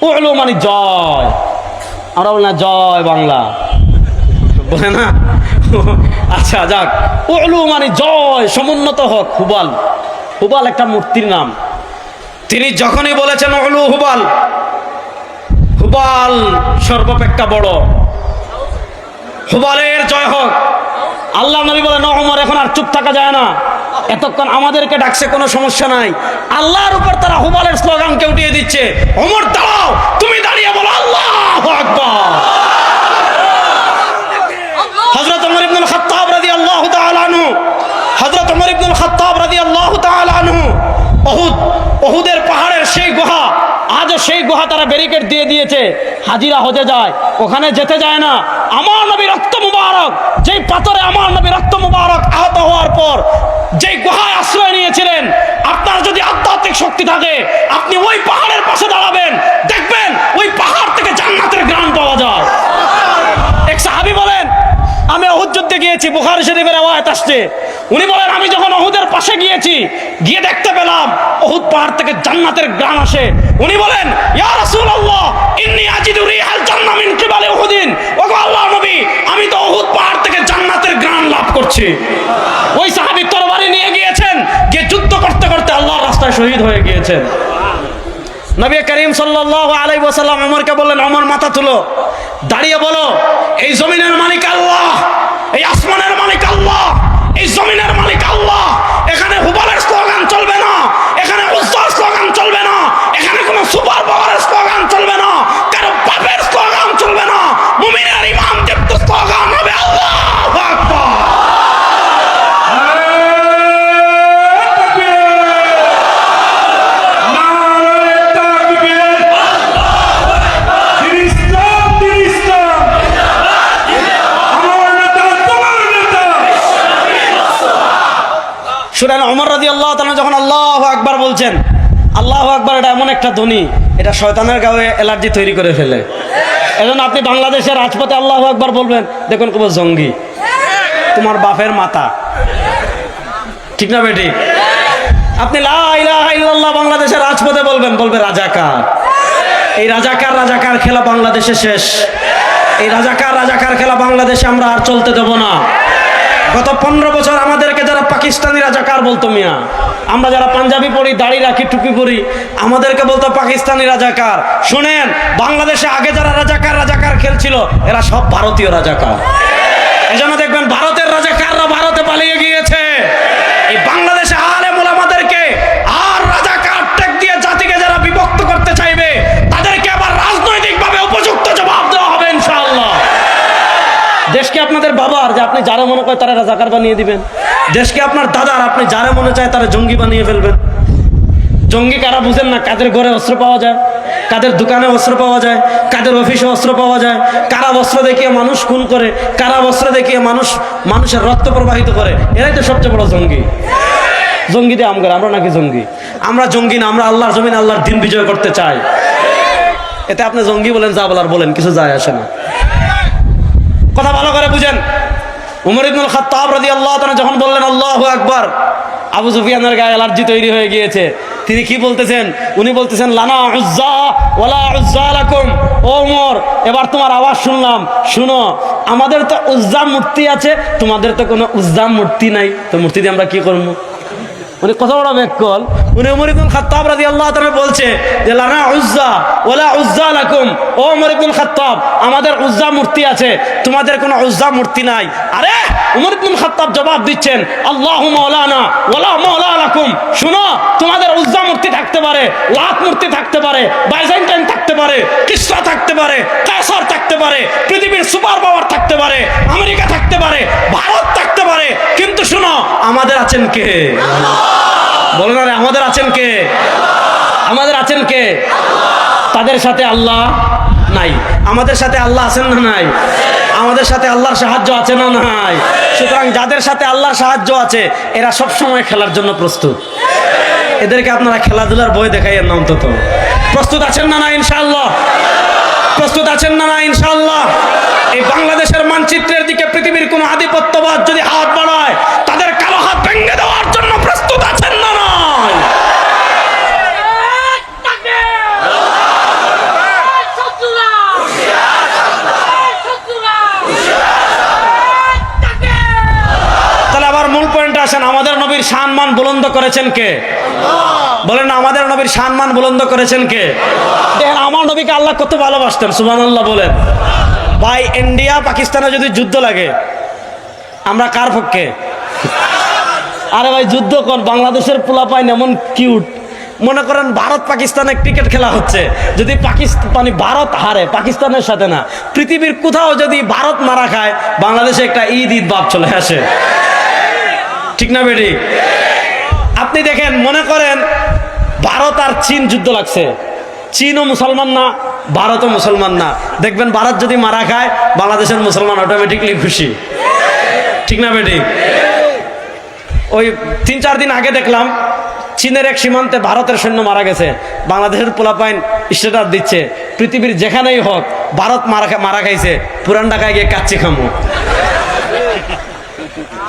উলু মানে জয়, আমরা বলি না জয় বাংলা, বলে না? আচ্ছা যাক, উলু মানে জয়, সমুন্নত হোক। হুবাল, হুবাল একটা মূর্তির নাম। তিনি যখনই বলেছেন উলু হুবাল, হুবাল সর্বাপেক্ষা বড়, হুবালের জয় হোক। আল্লাহ নবী বলেন, ওমর এখন আর চুপ থাকা যায় না, এতক্ষণ আমাদেরকে ডাকছে, কোনো সমস্যা নাই। আল্লাহর উপর তারা হুবালের স্লোগানকে উঠিয়ে দিচ্ছে। ওমর দাঁড়াও, তুমি দাঁড়িয়ে বলো আল্লাহু আকবার। হযরত ওমর ইবনুল খাত্তাব রাদিয়াল্লাহু তাআলা আনহু, হযরত ওমর ইবনুল খাত্তাব রাদিয়াল্লাহু তাআলা আনহু উহুদের পাহাড়ের সেই গুহা, আজও সেই গুহা তারা ব্যারিকেড দিয়ে দিয়েছে। হাজিরা হজে যায়, ওখানে যেতে যায় না। আমার নবী রক্ত মুবারক, যেই পাথরে আমার নবী রক্ত মুবারক আহত হওয়ার পর যেই গুহায় আশ্রয় নিয়েছিলেন, আপনার যদি আধ্যাত্মিক শক্তি থাকে আপনি ওই পাহাড়ের পাশে দাঁড়াবেন, দেখবেন ওই পাহাড় থেকে জান্নাতের ঘ্রাণ পাওয়া যায়। এক সাহাবী বলেন, আমি উহুদ যুদ্ধে গিয়েছি, বুখারী শরীফের রওয়ায়াত আসছে। উনি বলেন, আমি যখন উহুদের পাশে গিয়েছি, গিয়ে দেখতে পেলাম উহুদ পাহাড় থেকে জান্নাতের ঘ্রাণ আসে। উনি বলেন, ইয়া রাসূলুল্লাহ ইন্নী আজিদু রিহাল জান্নাহ মিন কিবালি উহুদিন। ওগো আল্লাহর নবী, আমি তো উহুদ পাহাড় থেকে জান্নাতের ঘ্রাণ লাভ করছি। ওই সাহাবী তরবারি নিয়ে গিয়েছেন, গিয়ে যুদ্ধ করতে করতে আল্লাহর রাস্তায় শহীদ হয়ে গিয়েছেন। নবী করিম সাল্লাল্লাহু আলাইহি ওয়াসাল্লাম ওমরকে বললেন, ওমর মাথা তুলো, দাঁড়িয়ে বলো, এই জমিনের মালিক আল্লাহ, এই আসমানের মালিক আল্লাহ, এই জমিনের মালিক আল্লাহ। এখানে হুবালের স্লোগান চলবে না, এখানে উজ্জার স্লোগান চলবে না, এখানে কোনো সুপার পাওয়ারের স্লোগান চলবে না, কারো বাপের স্লোগান চলবে না। মুমিনের ইমান দীপ্ত স্লোগান হবে আল্লাহু আকবার। শুনেন, ওমর রাদিয়াল্লাহু তাআলা যখন আল্লাহু আকবার বলছেন, আল্লাহু আকবার এটা এমন একটা ধ্বনি, এটা শয়তানের গায়ে অ্যালার্জি তৈরি করে ফেলে। এজন্য আপনি বাংলাদেশের রাজপথে আল্লাহু আকবার বলবেন, দেখুন কবে জঙ্গি, তোমার বাপের মাথা, ঠিক না বেটি? আপনি লা ইলাহা ইল্লাল্লাহ বাংলাদেশের রাজপথে বলবেন, বলবে রাজাকার। এই রাজাকার খেলা বাংলাদেশে শেষ। এই রাজাকার খেলা বাংলাদেশে আমরা আর চলতে দেব না। গত 15 বছর আমাদেরকে যারা পাকিস্তানি রাজাকার বলতো, মিয়া আমরা যারা পাঞ্জাবি পরি, দাড়ি রাখি, টুপি পরি, আমাদেরকে বলতো পাকিস্তানি রাজাকার। শুনেন, বাংলাদেশে আগে যারা রাজাকার খেলছিল এরা সব ভারতীয় রাজাকার। এজন্য দেখবেন ভারতের রাজাকাররা ভারতে পালিয়ে গিয়েছে। এই বাংলাদেশে আলেম ওলামাদেরকে আর রাজাকার ট্যাগ দিয়ে জাতিকে যারা বিভক্ত করতে চাইবে তাদেরকে আবার রাজনৈতিকভাবে উপযুক্ত জবাব দেওয়া হবে ইনশাআল্লাহ। দেশকে আপনাদের বাবার, যে আপনি যারা মনে করে তারা রাজাকার বানিয়ে দিবেন। দেশকে আপনার দাদার, আপনি যারা মনে চায় তারা জঙ্গি বানিয়ে ফেলবেন। জঙ্গি কারা বুঝেন না? কাদের ঘরে অস্ত্র পাওয়া যায়, কাদের দোকানে অস্ত্র পাওয়া যায়, কাদের অফিসে অস্ত্র পাওয়া যায়, কারা অস্ত্র দেখিয়ে মানুষ খুন করে, কারা অস্ত্র দেখিয়ে মানুষের রক্ত প্রবাহিত করে, এরাই তো সবচেয়ে বড় জঙ্গি। জঙ্গি দিয়ে আমরা নাকি জঙ্গি? আমরা জঙ্গি না, আমরা আল্লাহর জমিন, আল্লাহর দিন বিজয় করতে চাই। এতে আপনি জঙ্গি বলেন, যা বলার বলেন, কিছু যায় আসে না। কথা ভালো করে বুঝেন। উমর ইবনুল খাত্তাব রাদিয়াল্লাহু তাআলা যখন বললেন আল্লাহু আকবার, আবু সুফিয়ানের গায়ে অ্যালার্জি তৈরি হয়ে গিয়েছে। তিনি কি বলতেছেন? উনি বলতেছেন লানা উজ্জা ওয়ালা উজ্জা লাকুম। ও উমর, এবার তোমার আওয়াজ শুনলাম, শুনো, আমাদের তো উজ্জা মূর্তি আছে, তোমাদের তো কোনো উজ্জা মূর্তি নাই, তো মূর্তি দিয়ে আমরা কি করবো? উনি কত বড় ব্যাককল। উনি উমর ইবনুল খাত্তাব রাদিয়াল্লাহু তাআলা বলছে যে লানা উজ্জা ওয়ালা উজ্জা লাকুম। ও উমর ইবনুল খাত্তাব, আমাদের উজ্জা মূর্তি আছে, তোমাদের কোনো উজ্জা মূর্তি নাই। আরে উমর ইবনুল খাত্তাব জবাব দিচ্ছেন আল্লাহু মাওলানা ওয়ালা মাওলা লাকুম। শুনো, তোমাদের উজ্জা মূর্তি থাকতে পারে, লাত মূর্তি থাকতে পারে, বাইজেন্টাইন থাকতে পারে, কিসরা থাকতে পারে, কায়সার থাকতে পারে, পৃথিবীর সুপার পাওয়ার থাকতে পারে, আমেরিকা থাকতে পারে, ভারত থাকতে পারে, কিন্তু শুনো, আমাদের আছেন কে? বলেন আরে আমাদের আছেন কে? আমাদের আছেন কে? তাদের সাথে আল্লাহ নাই। আমাদের সাথে আল্লাহ আছেন না নাই? আমাদের সাথে আল্লাহর সাহায্য আছে না নাই? সুতরাং যাদের সাথে আল্লাহর সাহায্য আছে এরা সব সময় খেলার জন্য প্রস্তুত। এদেরকে আপনারা খেলাধুলার বই দেখাইয়েন না অন্তত। প্রস্তুত আছেন না না ইনশাআল্লাহ? প্রস্তুত আছেন না না ইনশাআল্লাহ? এই বাংলাদেশের মানচিত্রের দিকে পৃথিবীর কোন আধিপত্যবাদ যদি হাত বাড়ায় তাদের কালো হাত ভেঙে দেওয়ার জন্য প্রস্তুত আছেন না নয়? তাহলে আবার মূল পয়েন্টে আসেন, আমাদের নবীর সম্মান বুলন্দ করেছেন কে? বলেন না, আমাদের নবীর সম্মান বুলন্দ করেছেন কে? দেখেন আমার নবীকে আল্লাহ কত ভালোবাসতেন, সুবহানাল্লাহ বলেন। ভাই, ইন্ডিয়া পাকিস্তানে যদি যুদ্ধ লাগে আমরা কার পক্ষে? আরে ভাই, যুদ্ধ কোন? বাংলাদেশের পোলাপাইন এমন কিউট। মনে করেন ভারত পাকিস্তানে ক্রিকেট খেলা হচ্ছে, যদি ভারত হারে পাকিস্তানের সাথে না, পৃথিবীর কোথাও যদি ভারত মারা খায় বাংলাদেশে একটা ঈদ ভাব চলে আসে, ঠিক না বেটি? আপনি দেখেন, মনে করেন ভারত আর চীন যুদ্ধ লাগছে, চীনও মুসলমান না, ভারতও মুসলমান না, দেখবেন ভারত যদি মারা খায় বাংলাদেশের মুসলমান অটোমেটিকলি খুশি, ঠিক না বেটি? ওই 3-4 দিন আগে দেখলাম চীনের এক সীমান্তে ভারতের সৈন্য মারা গেছে, বাংলাদেশের পোলাপাইন স্ট্যাটাস দিচ্ছে পৃথিবীর যেখানেই হোক ভারত মারা খাইছে, পুরান ঢাকায় গিয়ে কাচ্চি খামো।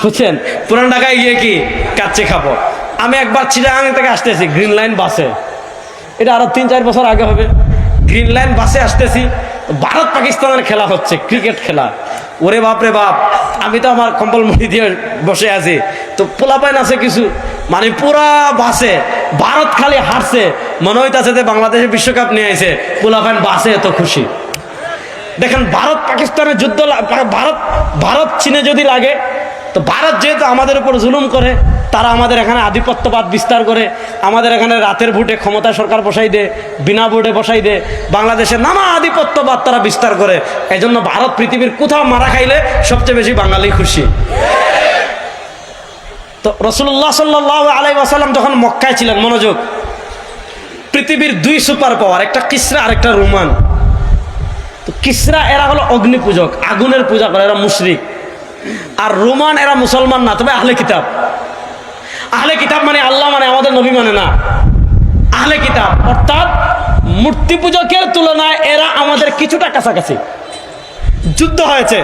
বুঝছেন? পুরান ঢাকায় গিয়ে কি কাচ্চি খাবো। আমি একবার চিটাগাং থেকে আসতেছি গ্রিন লাইন বাসে, এটা আরো 3-4 বছর আগে হবে। গ্রিন লাইন বাসে আসতেছি, ভারত পাকিস্তানের খেলা হচ্ছে, ক্রিকেট খেলা। ওরে বাপ রে বাপ, আমি তো আমার কম্বল মুড়ি দিয়ে বসে আছি, তো পোলাপাইন আছে কিছু, মানে পুরা বাসে ভারত খালি হারছে, মনে হইতেছে যে বাংলাদেশে বিশ্বকাপ নিয়ে আইছে, পোলাপাইন বাসে এত খুশি। দেখেন ভারত পাকিস্তানের যুদ্ধ, ভারত চীনে যদি লাগে, তো ভারত যেহেতু আমাদের উপর জুলুম করে, তারা আমাদের এখানে আধিপত্যবাদ বিস্তার করে, আমাদের এখানে রাতের ভোটে ক্ষমতা সরকার বসাই দেয়, বিনা ভোটে বসাই দেয়, বাংলাদেশে নানা আধিপত্যবাদ তারা বিস্তার করে। এই জন্য ভারত পৃথিবীর কোথাও মারা খাইলে সবচেয়ে বেশি বাঙালি খুশি। তো রাসূলুল্লাহ সাল্লাল্লাহু আলাইহি ওয়াসাল্লাম যখন মক্কায় ছিলেন, মনোযোগ, পৃথিবীর 2 সুপার পাওয়ার, একটা কিসরা আর একটা রোমান। তো কিসরা এরা হলো অগ্নি পূজক, আগুনের পূজা করে, এরা মুশরিক। আর রোমান এরা মুসলমান না, তবে আহলে কিতাব। আহলে কিতাব মানে আল্লাহ মানে আমাদের নবী মানে না, আহলে কিতাব অর্থাৎ মূর্তি পূজকের তুলনায় এরা আমাদের কিছুটা কাছাকাছি। যুদ্ধ হয়েছে,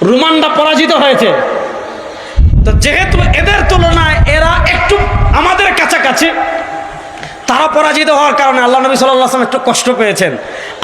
রোমানরা পরাজিত হয়েছে, তো যেহেতু এদের তুলনায় এরা একটু আমাদের কাছাকাছি, তারা পরাজিত হওয়ার কারণে আল্লাহ নবী সাল্লাল্লাহু আলাইহি ওয়াসাল্লাম একটু কষ্ট পেয়েছেন,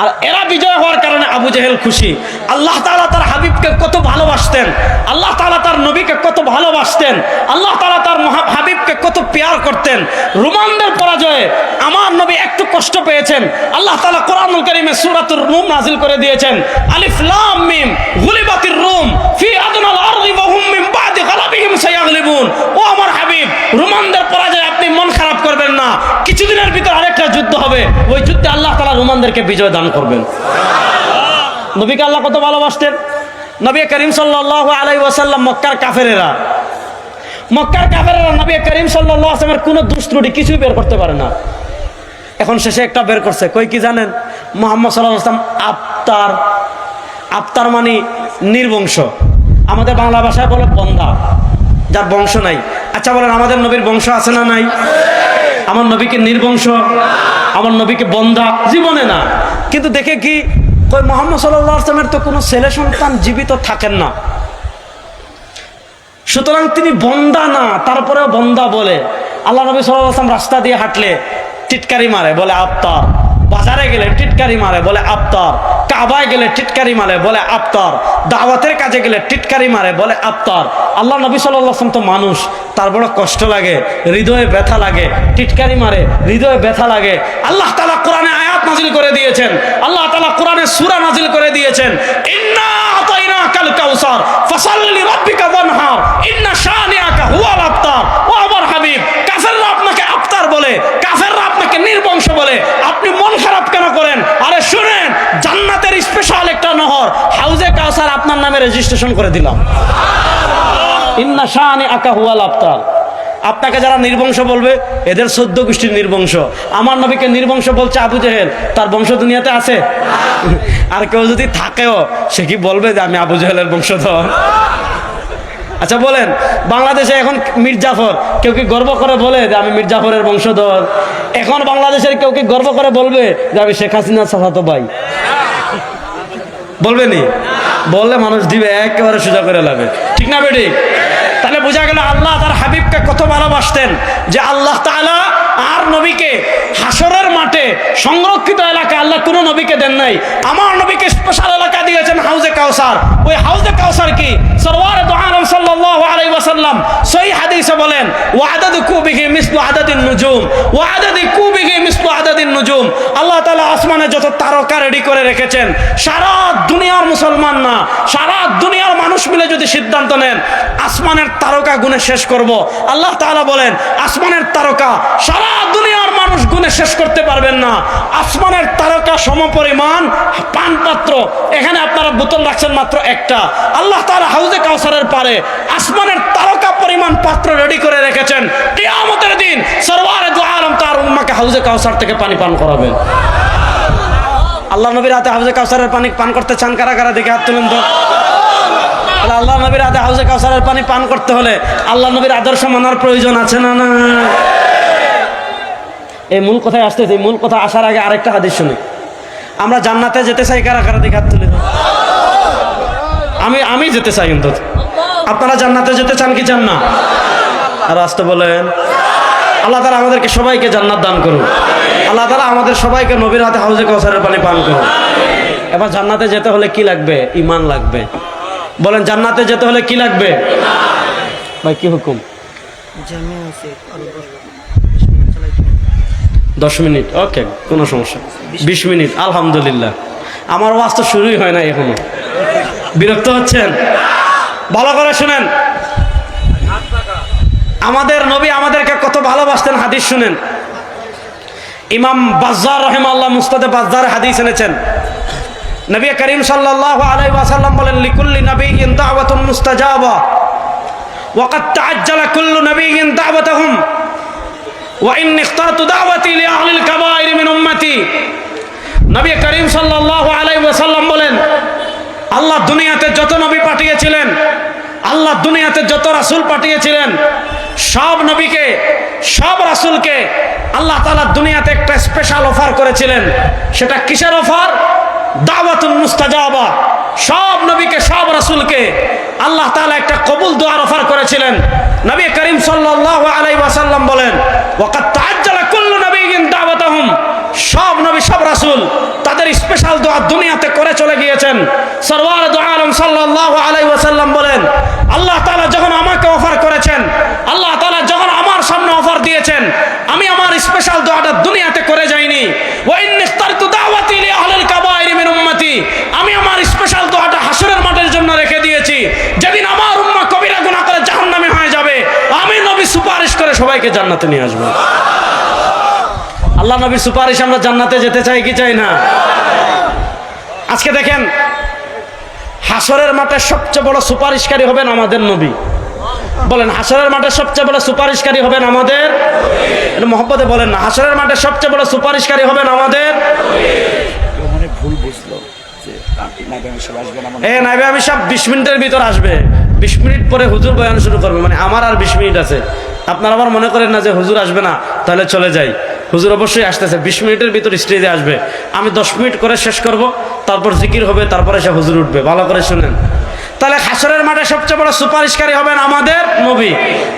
আর এরা বিজয় হওয়ার কারণে আবু জেহেল খুশি। আল্লাহ তাআলা তার হাবিবকে কত ভালোবাসতেন, আল্লাহ তাআলা তার নবীকে কত ভালোবাসতেন, আল্লাহ তাআলা তার হাবিবকে কত পেয়ার করতেন। রোমানদের পরাজয়ে আমার নবী একটু কষ্ট পেয়েছেন। আল্লাহ তাআলা কোরআনুল কারীমে সূরাতুর রুম নাযিল করে দিয়েছেন, আলিফ লাম মিম গুলিবাতির রুম ফি আদনাল আরদি ওয়া হুম মিন বাদি গালাবিহিম সায়াগলিবুন। ও আমার হাবিব, রোমানদের পরাজয়ে আপনি মন খারাপ করবেন না, কিছুদিনের ভিতর আরেকটা যুদ্ধ হবে, ওই যুদ্ধে আল্লাহ তাআলা রোমানদেরকে বিজয় দান করবেন। নবীকে আল্লাহ কত ভালোবাসতেন। নবী করিম সাল্লাল্লাহু আলাইহি ওয়াসাল্লাম মক্কার কাফেরেরা নবী করিম সাল্লাল্লাহু আলাইহি ওয়াসাল্লামের কোনো দোষ ত্রুটি কিছুই বের করতে পারে না। এখন শেষে একটা বের করছে, কই কি জানেন? মুহাম্মদ সাল্লাল্লাহু আলাইহি ওয়াসাল্লাম আফতার মানে নির্বংশ, আমাদের বাংলা ভাষায় বলে বন্দা, যার বংশ নাই। আচ্ছা বলেন, আমাদের নবীর বংশ আছে না নাই? আমার নবীকে নির্বংশ, আমার নবীকে বন্দা জীবনে না। কিন্তু দেখে কি কই, মুহাম্মদ সাল্লাল্লাহু আলাইহি ওয়াসাল্লামের তো কোনো ছেলে সন্তান জীবিত থাকেন না, সুতরাং তিনি বন্দা না, তারপরেও বন্দা বলে। আল্লাহ নবী সাল্লাল্লাহু আলাইহি ওয়াসাল্লাম রাস্তা দিয়ে হাঁটলে টিটকারি মারে, বলে আফতার। বাজারে গেলে টিটকারি মারে, বলে আফতার। কাবায় গেলে টিটকারি মারে, বলে আফতার। দাওয়াতের কাজে গেলে টিটকারি মারে, বলে আফতার। আল্লাহ নবী সাল্লাল্লাহু আলাইহি ওয়াসাল্লাম তো মানুষ, তার বড় কষ্ট লাগে, হৃদয়ে ব্যথা লাগে, টিটকারি মারে, হৃদয়ে ব্যথা লাগে। আল্লাহ তাআলা কোরআনে আয়াত নাজিল করে দিয়েছেন, আল্লাহ তাআলা কোরআনে সূরা নাজিল করে দিয়েছেন, ইন্না আতাইনাকাল কাউসার ফাসাল্লি লিরাব্বিকা ওয়ানহার ইন্না শানিআকা হুয়াল আফতার। ও আমার হাবিব, কাফেররা আপনাকে আফতার বলে, কাফেররা আপনাকে নির্বংশ বলে, আপনি মন খারাপ কেন করেন? আরে শুনেন, জান্নাতের স্পেশাল একটা নহর হাউজে কাউসার আপনার নামে রেজিস্ট্রেশন করে দিলাম। ইন্না শানিআকা হুয়াল আফতার। আপনাকে যারা নির্বংশ বলবে, এদের 14 গোষ্ঠীর নির্বংশ। আমার নবীকে নির্বংশ বলছে আবু জেহেল, তার বংশ দুনিয়াতে আছে? আর কেউ যদি থাকেও, সে কি বলবে যে আমি আবু জেহেলের বংশধর? আচ্ছা বলেন, বাংলাদেশে এখন মির্জাফর, কেউ কি গর্ব করে বলে যে আমি মির্জাফরের বংশধর? এখন বাংলাদেশের কেউ কি গর্ব করে বলবে যে আমি শেখ হাসিনার চাচাতো ভাই? বলবে নি? বললে মানুষ দিবে একেবারে সোজা করে লাগবে, ঠিক না বেটি? তাহলে বোঝা গেল আল্লাহ তার হাবিবকে কত ভালোবাসতেন, যে আল্লাহ তাআলা আর নবীকে হাসরের মাঠে সংরক্ষিত এলাকা আল্লাহ কোনো নবীকে দেন নাই। আমার নবীকে স্পেশাল এলাকা দিয়েছেন হাউজে কাউসার। ওই হাউজে কাউসার কি? সরওয়ারে দু আলম সাল্লাল্লাহু আলাইহি ওয়াসাল্লাম সহিহ হাদিসে বলেন, ওয়াদাদু কুবিহি মিসলু আদাদিন নুজুম, ওয়াদাদি কুবিহি মিসলু আদাদিন নুজুম। আল্লাহ তাআলা আসমানে যত তারকা রেডি করে রেখেছেন, সারা দুনিয়ার মুসলমান না, সারা দুনিয়ার মানুষ মিলে যদি সিদ্ধান্ত নেন আসমানের তারকা গুণে শেষ করব, আল্লাহ তাআলা বলেন আসমানের তারকা সারা দুনিয়ার মানুষ গুণে শেষ করতে পারবেন না। আসমানের তারকা সমপরিমাণ পানপাত্র, এখানে আপনারা বোতল রাখছেন মাত্র একটা। আল্লাহ তাআলা হাউজে কাউসারের পারে আসমানের তারকা পরিমাণ পাত্র রেডি করে রেখেছেন। কিয়ামতের দিন সরওয়ারে দু আলম তার উম্মাহকে হাউজে কাউসার থেকে পানি পান করাবেন। আল্লাহ নবীর হাতে হাউজে কাউসারের পানি পান করতে চান কারা কারা? দেখে হাত তুলেন তো। আল্লাহ নবীর হাতে হাউজে কাউসারের পানি পান করতে হলে আল্লাহ নবীর আদর্শ মানার প্রয়োজন আছে না? না। এই মূল কথায় আসতেছে, মূল কথা আসার আগে আরেকটা হাদিস শুনি। আমরা জান্নাতে যেতে চাই কারা কারা? দেখে হাত তুলে। আমি যেতে চাই, কিন্তু আপনারা জান্নাতে যেতে চান কি চান না? আর আসতে বলেন। আল্লাহ তাআলা আমাদেরকে সবাইকে জান্নাত দান করুন। আল্লাহ তাআলা আমাদের সবাইকে নবীর হাতে হাউজে কাউসারের পানি পান করুন। এবার জান্নাতে যেতে হলে কি লাগবে? ঈমান লাগবে। বলেন, জান্নাতে যেতে হলে কি লাগবে? ভাই কি হুকুম? 10 মিনিট, ওকে, কোনো সমস্যা। 20 মিনিট, আলহামদুলিল্লাহ। আমার ওয়াজ তো শুরুই হয় না এখনো। বিরক্ত হচ্ছেন? ভালো করে শুনেন, আমাদের নবী আমাদেরকে কত ভালোবাসতেন হাদিস শুনেন। ইমাম বাজ্জার রাহিমাহুল্লাহ মুস্তাদে বাজ্জার হাদিস এনেছেন। নবী করিম সাল্লাল্লাহু আলাইহি ওয়াসাল্লাম বলেন, লিকুল্লি নাবিয়্যিন দাওয়াতুন মুস্তাজাবা ওয়া ক্বাদ তাআজ্জালা কুল্লু নাবিয়্যিন দাওয়াতাহুম ওয়া ইন্নী ইখতারতু দাওয়াতি লিআহলিল কাবায়ির মিন উম্মতি। নবী করিম সাল্লাল্লাহু আলাইহি ওয়াসাল্লাম বলেন, আল্লাহ দুনিয়াতে যত নবী পাঠিয়েছিলেন, আল্লাহ দুনিয়াতে যত রাসূল পাঠিয়েছিলেন, সব নবীকে, সব রাসূলকে আল্লাহ তাআলা দুনিয়াতে একটা স্পেশাল অফার করেছিলেন। সেটা কিসের অফার? দাওয়াতুন মুস্তাজাবা। সব নবীকে, সব রাসূলকে আল্লাহ তাআলা একটা কবুল দোয়ার অফার করেছিলেন। নবী করিম সাল্লাল্লাহু আলাইহি ওয়াসাল্লাম বলেন, ওয়া ক্বাদ তাআজ্জালা কুল্লু নাবিয়্যিন স্পেশাল দোয়া দুনিয়াতে করে চলে গিয়েছেন। সরওয়ার দু আলম সাল্লাল্লাহু আলাইহি ওয়াসাল্লাম বলেন, আল্লাহ তাআলা যখন আমাকে অফার করেছেন, আল্লাহ তাআলা যখন আমার সামনে অফার দিয়েছেন, আমি আমার স্পেশাল দোয়াটা দুনিয়াতে করে যাইনি। ওয়া ইন্নী ইখতারতু দাওয়াতি লি আহলিল কাবাইর মিন উম্মতি, আমি আমার স্পেশাল দোয়াটা হাসরের মাঠের জন্য রেখে দিয়েছি। যেদিন আমার উম্মাহ কবিরা গুনাহ করে জাহান্নামে হয়ে যাবে, আমি নবী সুপারিশ করে সবাইকে জান্নাতে নিয়ে আসবো। আল্লাহ নবীর সুপারিশ আমরা জান্নাতে যেতে চাই কি চাই না? আজকে দেখেন, হাসরের মাঠে সবচেয়ে বড় সুপারিশকারী হবেন আমাদের নবী। বলেন, হাসরের মাঠে সবচেয়ে বড় সুপারিশকারী হবেন আমাদের, এটা মহব্বতে বলেন না, হাসরের মাঠে সবচেয়ে বড় সুপারিশকারী হবেন আমাদের। মানে ভুল বুঝলো যে নাইবে আমি সব আসবে না, নাইবে আমি সব 20 মিনিটের ভিতর আসবে, 20 মিনিট পরে হুজুর বয়ান শুরু করবে। মানে আমার আর 20 মিনিট আছে। আপনারা আবার মনে করেন না যে হুজুর আসবে না, তাহলে চলে যাই। হুজুর অবশ্যই আসতেছে, 20 মিনিটের ভিতর স্টেজে আসবে। আমি 10 মিনিট করে শেষ করব, তারপর জিকির হবে, তারপরে সে হুজুর উঠবে। ভালো করে শুনেন। তাহলে হাসরের মাঠে সবচেয়ে বড় সুপারিশকারী হবেন আমাদের নবী।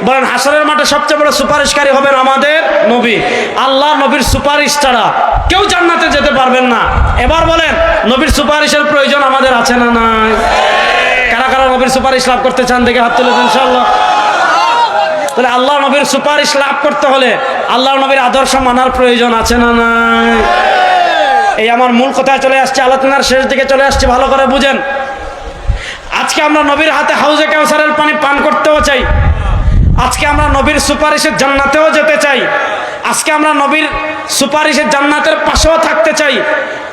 বলেন, হাসরের মাঠে সবচেয়ে বড় সুপারিশকারী হবেন আমাদের নবী। আল্লাহ নবীর সুপারিশ ছাড়া কেউ জান্নাতে যেতে পারবেন না। এবার বলেন, নবীর সুপারিশের প্রয়োজন আমাদের আছে না নাই? কারা কারা নবীর সুপারিশ লাভ করতে চান দেখে হাত তুলে দেন ইনশাআল্লাহ। তাহলে আল্লাহ নবীর সুপারিশ লাভ করতে হলে আল্লাহ নবীর আদর্শ মানার প্রয়োজন আছে না নাই? এই আমার মূল কথায় চলে আসছে, আলোচনার শেষ দিকে চলে আসছে, ভালো করে বুঝেন। আজকে আমরা নবীর হাতে হাউজে কাউসারের পানি পান করতেও চাই। আজকে আমরা নবীর সুপারিশের জান্নাতেও যেতে চাই। আজকে আমরা নবীর সুপারিশের জান্নাতের পাশেও থাকতে চাই।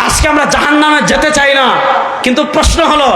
আজকে আমরা জাহান্নামে যেতে চাই না। কিন্তু প্রশ্ন হলো,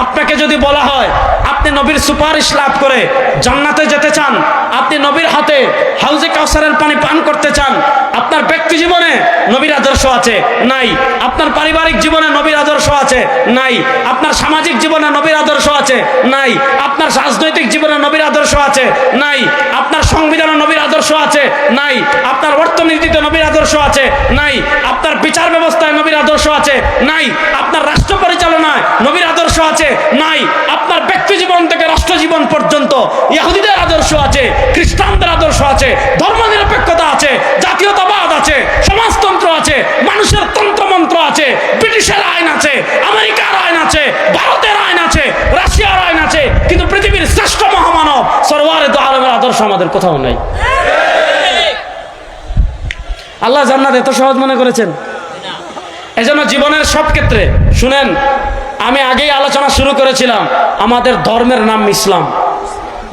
আপনাকে যদি বলা হয় আপনি নবীর সুপারিশ লাভ করে জান্নাতে যেতে চান, আপনি নবীর হাতে হাউজে কাউসারের পানি পান করতে চান, আপনার ব্যক্তি জীবনে নবীর আদর্শ আছে নাই? আপনার পারিবারিক জীবনে নবীর আদর্শ আছে নাই? আপনার সামাজিক জীবনে নবীর আদর্শ আছে নাই? আপনার রাজনৈতিক জীবনে নবীর আদর্শ আছে নাই? আপনার সংবিধানে নবীর আদর্শ আছে নাই? আপনার অর্থনীতিতে নবীর আদর্শ আছে নাই? আপনার বিচার ব্যবস্থায় নবীর আদর্শ আছে নাই? আপনার রাষ্ট্র পরিচালনায় নবীর আদর্শ আছে নাই? আপনার ব্যক্তি জীবন থেকে রাষ্ট্র জীবন পর্যন্ত ইহুদিদের আদর্শ আছে, খ্রিস্টানদের আদর্শ আছে, ধর্মনিরপেক্ষতা আছে, জাতীয়তাবাদ আছে, সমাজতন্ত্র আছে, মানুষের তন্ত্রমন্ত্র আছে, ব্রিটিশের আইন আছে, আমেরিকার আইন আছে, ভারতের আইন আছে, রাশিয়ার আইন আছে, কিন্তু পৃথিবীর শ্রেষ্ঠ মহামানব সরওয়ারে দু আলমের আদর্শ আমাদের কোথাও নেই। আল্লাহ জান্নাত এত সহজ মনে করেছেন? এজন্য জীবনের সব ক্ষেত্রে শুনেন, আমি আগেই আলোচনা শুরু করেছিলাম, আমাদের ধর্মের নাম ইসলাম।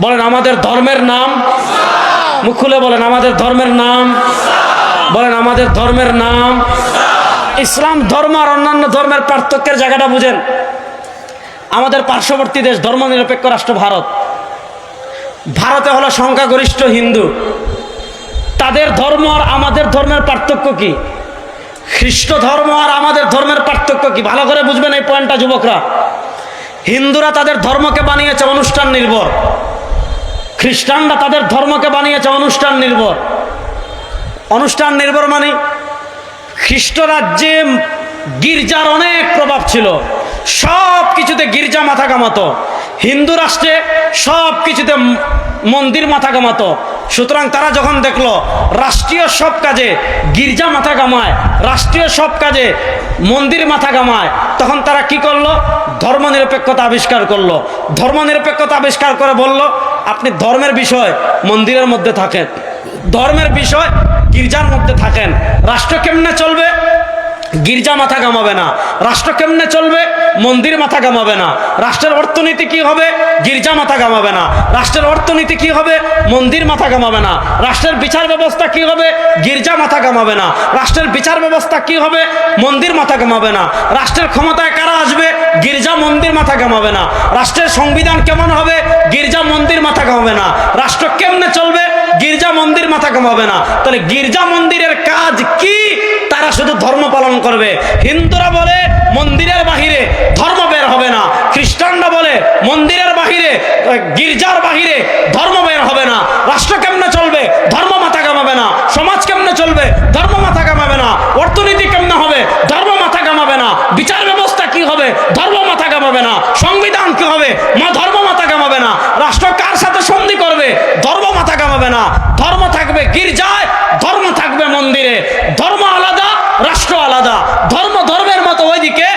বলেন, আমাদের ধর্মের নাম, মুখ খুলে বলেন, আমাদের ধর্মের নাম, বলেন, আমাদের ধর্মের নাম ইসলাম। ধর্ম আর অন্যান্য ধর্মের পার্থক্যের জায়গাটা বুঝেন। আমাদের পার্শ্ববর্তী দেশ ধর্মনিরপেক্ষ রাষ্ট্র ভারত। ভারতে হলো সংখ্যাগরিষ্ঠ হিন্দু। তাদের ধর্ম আর আমাদের ধর্মের পার্থক্য কি? খ্রিস্ট ধর্ম আর আমাদের ধর্মের পার্থক্য কি? ভালো করে বুঝবেন এই পয়েন্টটা যুবকরা। হিন্দুরা তাদের ধর্মকে বানিয়েছে অনুষ্ঠান নির্ভর, খ্রিস্টানরা তাদের ধর্মকে বানিয়েছে অনুষ্ঠান নির্ভর। অনুষ্ঠান নির্ভর মানে খ্রিস্ট রাজ্যে গির্জার অনেক প্রভাব ছিল, সব কিছুতে গির্জা মাথা কামাতো। হিন্দু রাষ্ট্রে সব কিছুতে মন্দির মাথা কামাতো। সুতরাং তারা যখন দেখলো রাষ্ট্রীয় সব কাজে গির্জা মাথা কামায়, রাষ্ট্রীয় সব কাজে মন্দির মাথা কামায়, তখন তারা কি করলো? ধর্মনিরপেক্ষতা আবিষ্কার করলো। ধর্মনিরপেক্ষতা আবিষ্কার করে বলল, আপনি ধর্মের বিষয় মন্দিরের মধ্যে থাকেন, ধর্মের বিষয় গির্জার মধ্যে থাকেন। রাষ্ট্র কেমনে চলবে? গির্জা মাথা কামাবে না। রাষ্ট্র কেমনে চলবে? মন্দির মাথা কামাবে না। রাষ্ট্রের অর্থনীতি কি হবে? গির্জা মাথা কামাবে না। রাষ্ট্রের অর্থনীতি কি হবে? মন্দির মাথা কামাবে না। রাষ্ট্রের বিচার ব্যবস্থা কি হবে? গির্জা মাথা কামাবে না। রাষ্ট্রের বিচার ব্যবস্থা কি হবে? মন্দির মাথা কামাবে না। রাষ্ট্রের ক্ষমতায় কারা আসবে? গির্জা মন্দির মাথা কামাবে না। রাষ্ট্রের সংবিধান কেমন হবে? গির্জা মন্দির মাথা কামাবে না। রাষ্ট্র কেমনে চলবে? গির্জা মন্দির মাথা কামাবে না। তাহলে গির্জা মন্দিরের কাজ কি? তারা শুধু ধর্ম পালন করবে। হিন্দুরা বলে মন্দিরের বাহিরে ধর্ম বের হবে না, খ্রিস্টানরা বলে মন্দিরের বাহিরে গির্জার বাহিরে ধর্ম বের হবে না। রাষ্ট্র কেমনে চলবে? ধর্ম মাথা কামাবে না। সমাজ কেমনে চলবে? ধর্ম মাথা কামাবে না। অর্থনীতি কেমনে হবে? ধর্ম মাথা কামাবে না। বিচার ব্যবস্থা কি হবে? ধর্ম মাথা কামাবে না। সংবিধান কি হবে? ধর্ম মাথা কামাবে না। রাষ্ট্র কার সাথে সন্ধি করবে? ধর্ম মাথা কামাবে না। ধর্ম থাকবে গির্জায়, ধর্ম থাকবে মন্দিরে। ধর্ম আলাদা, রাষ্ট্র আলাদা। ধর্ম ধর্মের মতো ওইদিকে,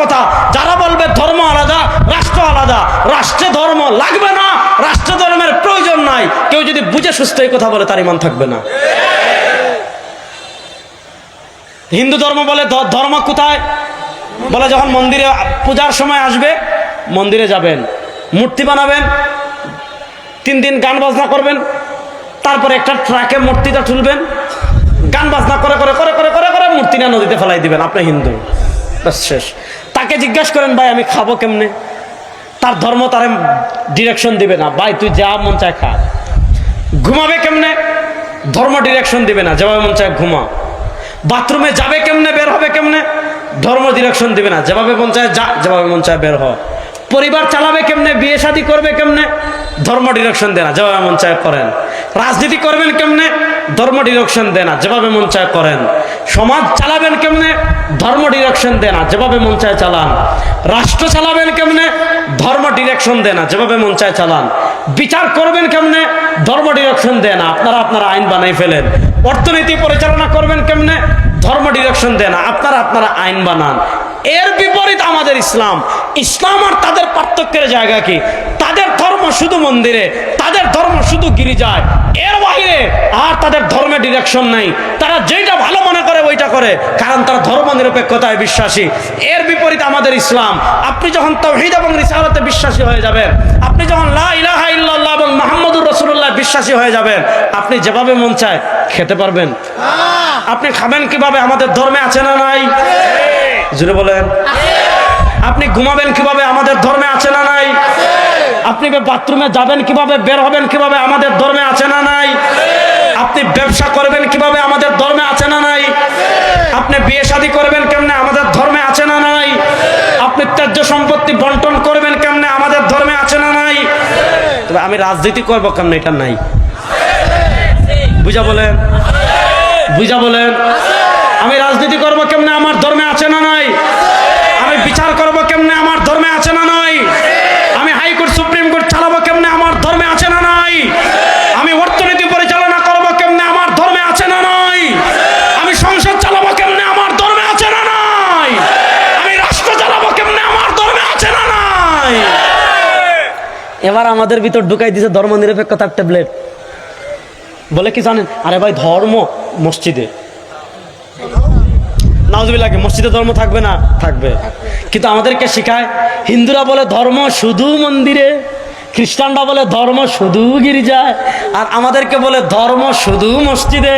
কথা। যারা বলবে ধর্ম আলাদা, রাষ্ট্র আলাদা, রাষ্ট্রে ধর্ম লাগবে না, রাষ্ট্র ধর্মের প্রয়োজন নাই, কেউ যদি বুঝে সুস্থ এই কথা বলে তার ঈমান থাকবে না। হিন্দু ধর্ম বলে ধর্ম কোথায়? বলে যখন মন্দিরে পূজার সময় আসবে, মন্দিরে যাবেন, মূর্তি বানাবেন, 3 দিন গান বাজনা করবেন, তারপরে একটা ট্রাকে মূর্তিটা তুলবেন, গান বাজনা করে করে করে করে করে করে মূর্তিটা নদীতে ফেলাই দিবেন, আপনি হিন্দু, ব্যাস শেষ। তাকে জিজ্ঞাসা করেন ভাই আমি খাবো কেমনে, তার ধর্ম তারে ডিরেকশন দিবে না, ভাই তুই যা মন চায় খা। ঘুমাবে কেমনে, ধর্ম ডিরেকশন দিবে না, যেভাবে মন চায় ঘুমা। বাথরুমে যাবে কেমনে, বের হবে কেমনে, ধর্ম ডিরেকশন দিবে না, যেভাবে মন চায় যা, যেভাবে মন চায় বের হ। পরিবার চালাবে কেমনে, বিয়ে শাদী করবে কেমনে, ধর্ম ডিরেকশন দেয় না, যেভাবে মন চায় করেন। রাজনীতি করবেন কেমনে, ধর্ম ডিরেকশন দেয় না, যেভাবে মন চায় করেন। সমাজ চালাবেন কেমনে, ধর্ম ডিরেকশন দেয় না, যেভাবে মন চায় চালান। রাষ্ট্র চালাবেন কেমনে, ধর্ম ডিরেকশন দেয় না, যেভাবে মন চায় চালান। বিচার করবেন কেমনে, ধর্ম ডিরেকশন দেয় না, আপনারা আইন বানাই ফেলেন। অর্থনীতি পরিচালনা করবেন কেমনে, ধর্ম ডিরেকশন দেয় না, আপনারা আইন বানান। এর বিপরীত আমাদের ইসলাম। ইসলাম আর তাদের পার্থক্যের জায়গা কি? তাদের ধর্ম শুধু মন্দিরে, তাদের ধর্ম শুধু গির্জায়, এর বাইরে আর তাদের ধর্মে ডিরেকশন নাই। তারা যেটা ভালো মনে করে ওইটা করে, কারণ তারা ধর্ম নিরপেক্ষতায় বিশ্বাসী। এর বিপরীত আমাদের ইসলাম। আপনি যখন তাওহীদ এবং রিসালাতে বিশ্বাসী হয়ে যাবেন, আপনি যখন লা ইলাহা ইল্লাল্লাহ এবং মুহাম্মাদুর রাসূলুল্লাহ বিশ্বাসী হয়ে যাবেন, আপনি যেভাবে মন চায় খেতে পারবেন। আপনি খাবেন কিভাবে, আমাদের ধর্মে আছে না নাই? জুড়ে বলেন। আপনি ঘুমাবেন কিভাবে, আমাদের ধর্মে আছে না নাই? আপনি বাথরুমে যাবেন কিভাবে, বের হবেন কিভাবে, আমাদের ধর্মে আছে না নাই? আপনি ব্যবসা করবেন কিভাবে, আমাদের ধর্মে আছে না নাই? আপনি বিয়ে শাদী করবেন কেমনে, আমাদের ধর্মে আছে না নাই? আপনি ত্যায্য সম্পত্তি বন্টন করবেন কেমনে, আমাদের ধর্মে আছে না নাই? তবে আমি রাজনীতি করবো কেমনে, এটা নাই। বুঝা বলেন, বুঝা বলেন। আমি রাজনীতি করবো কেমনে, আমার ধর্মে আছে না নাই? আমি বিচার করবো কেমনে, আমার ধর্মে আছে না নাই? আমি হাইকোর্ট সুপ্রিম কোর্ট চালাবো কেমনে, আমার ধর্মে আছে না নাই? আমি অর্থনীতি পরিচালনা করবো কেমনে, আমার ধর্মে আছে না নাই? আমি সংসদ চালাবো কেমনে, আমার ধর্মে আছে না নাই? আমি রাষ্ট্র চালাবো কেমনে, আমার ধর্মে আছে না নাই? এবার আমাদের ভিতর ঢুকাই দিছে ধর্ম নিরপেক্ষতার ট্যাবলেট। বলে কি জানেন, আরে ভাই ধর্ম মসজিদে, নাউজুবিল্লাহ, মসজিদে ধর্ম থাকবে না? থাকবে। কিন্তু আমাদেরকে শেখায়, হিন্দুরা বলে ধর্ম শুধু মন্দিরে, খ্রিস্টানরা বলে ধর্ম শুধু গির্জায়, আর আমাদেরকে বলে ধর্ম শুধু মসজিদে,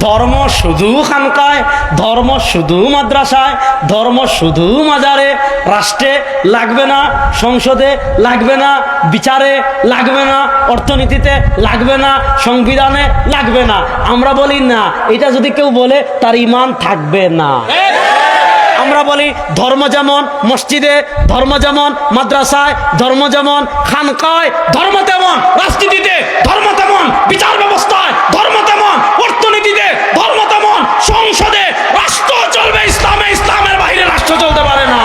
ধর্ম শুধু খানকায়, ধর্ম শুধু মাদ্রাসায়, ধর্ম শুধু মাজারে। রাষ্ট্রে লাগবে না, সংসদে লাগবে না, বিচারে লাগবে না, অর্থনীতিতে লাগবে না, সংবিধানে লাগবে না। আমরা বলি না, এটা যদি কেউ বলে তার ঈমান থাকবে না। আমরা বলি ধর্ম যেমন মসজিদে, ধর্ম যেমন মাদ্রাসায়, ধর্ম যেমন খানকায়, ধর্ম তেমন রাজনীতিতে, ধর্ম তেমন বিচার ব্যবস্থায়, ধর্ম তেমন অর্থনীতিতে, ধর্ম তেমন সংসদে। রাষ্ট্র চলবে ইসলামে, ইসলামের বাইরে রাষ্ট্র চলতে পারে না।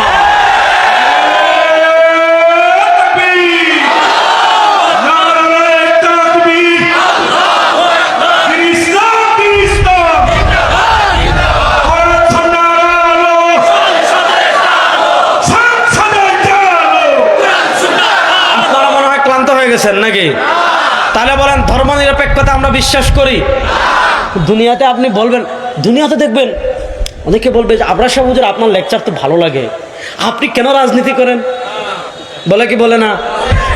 নাকি? তাহলে বলেন ধর্ম নিরপেক্ষতা আমরা বিশ্বাস করি? দুনিয়াতে আপনি বলবেন, দুনিয়াতে দেখবেন অনেকে বলবে যে আবরার সাহেব হুজুর আপনার লেকচার তো ভালো লাগে, আপনি কেন রাজনীতি করেন? বলে কি বলে না?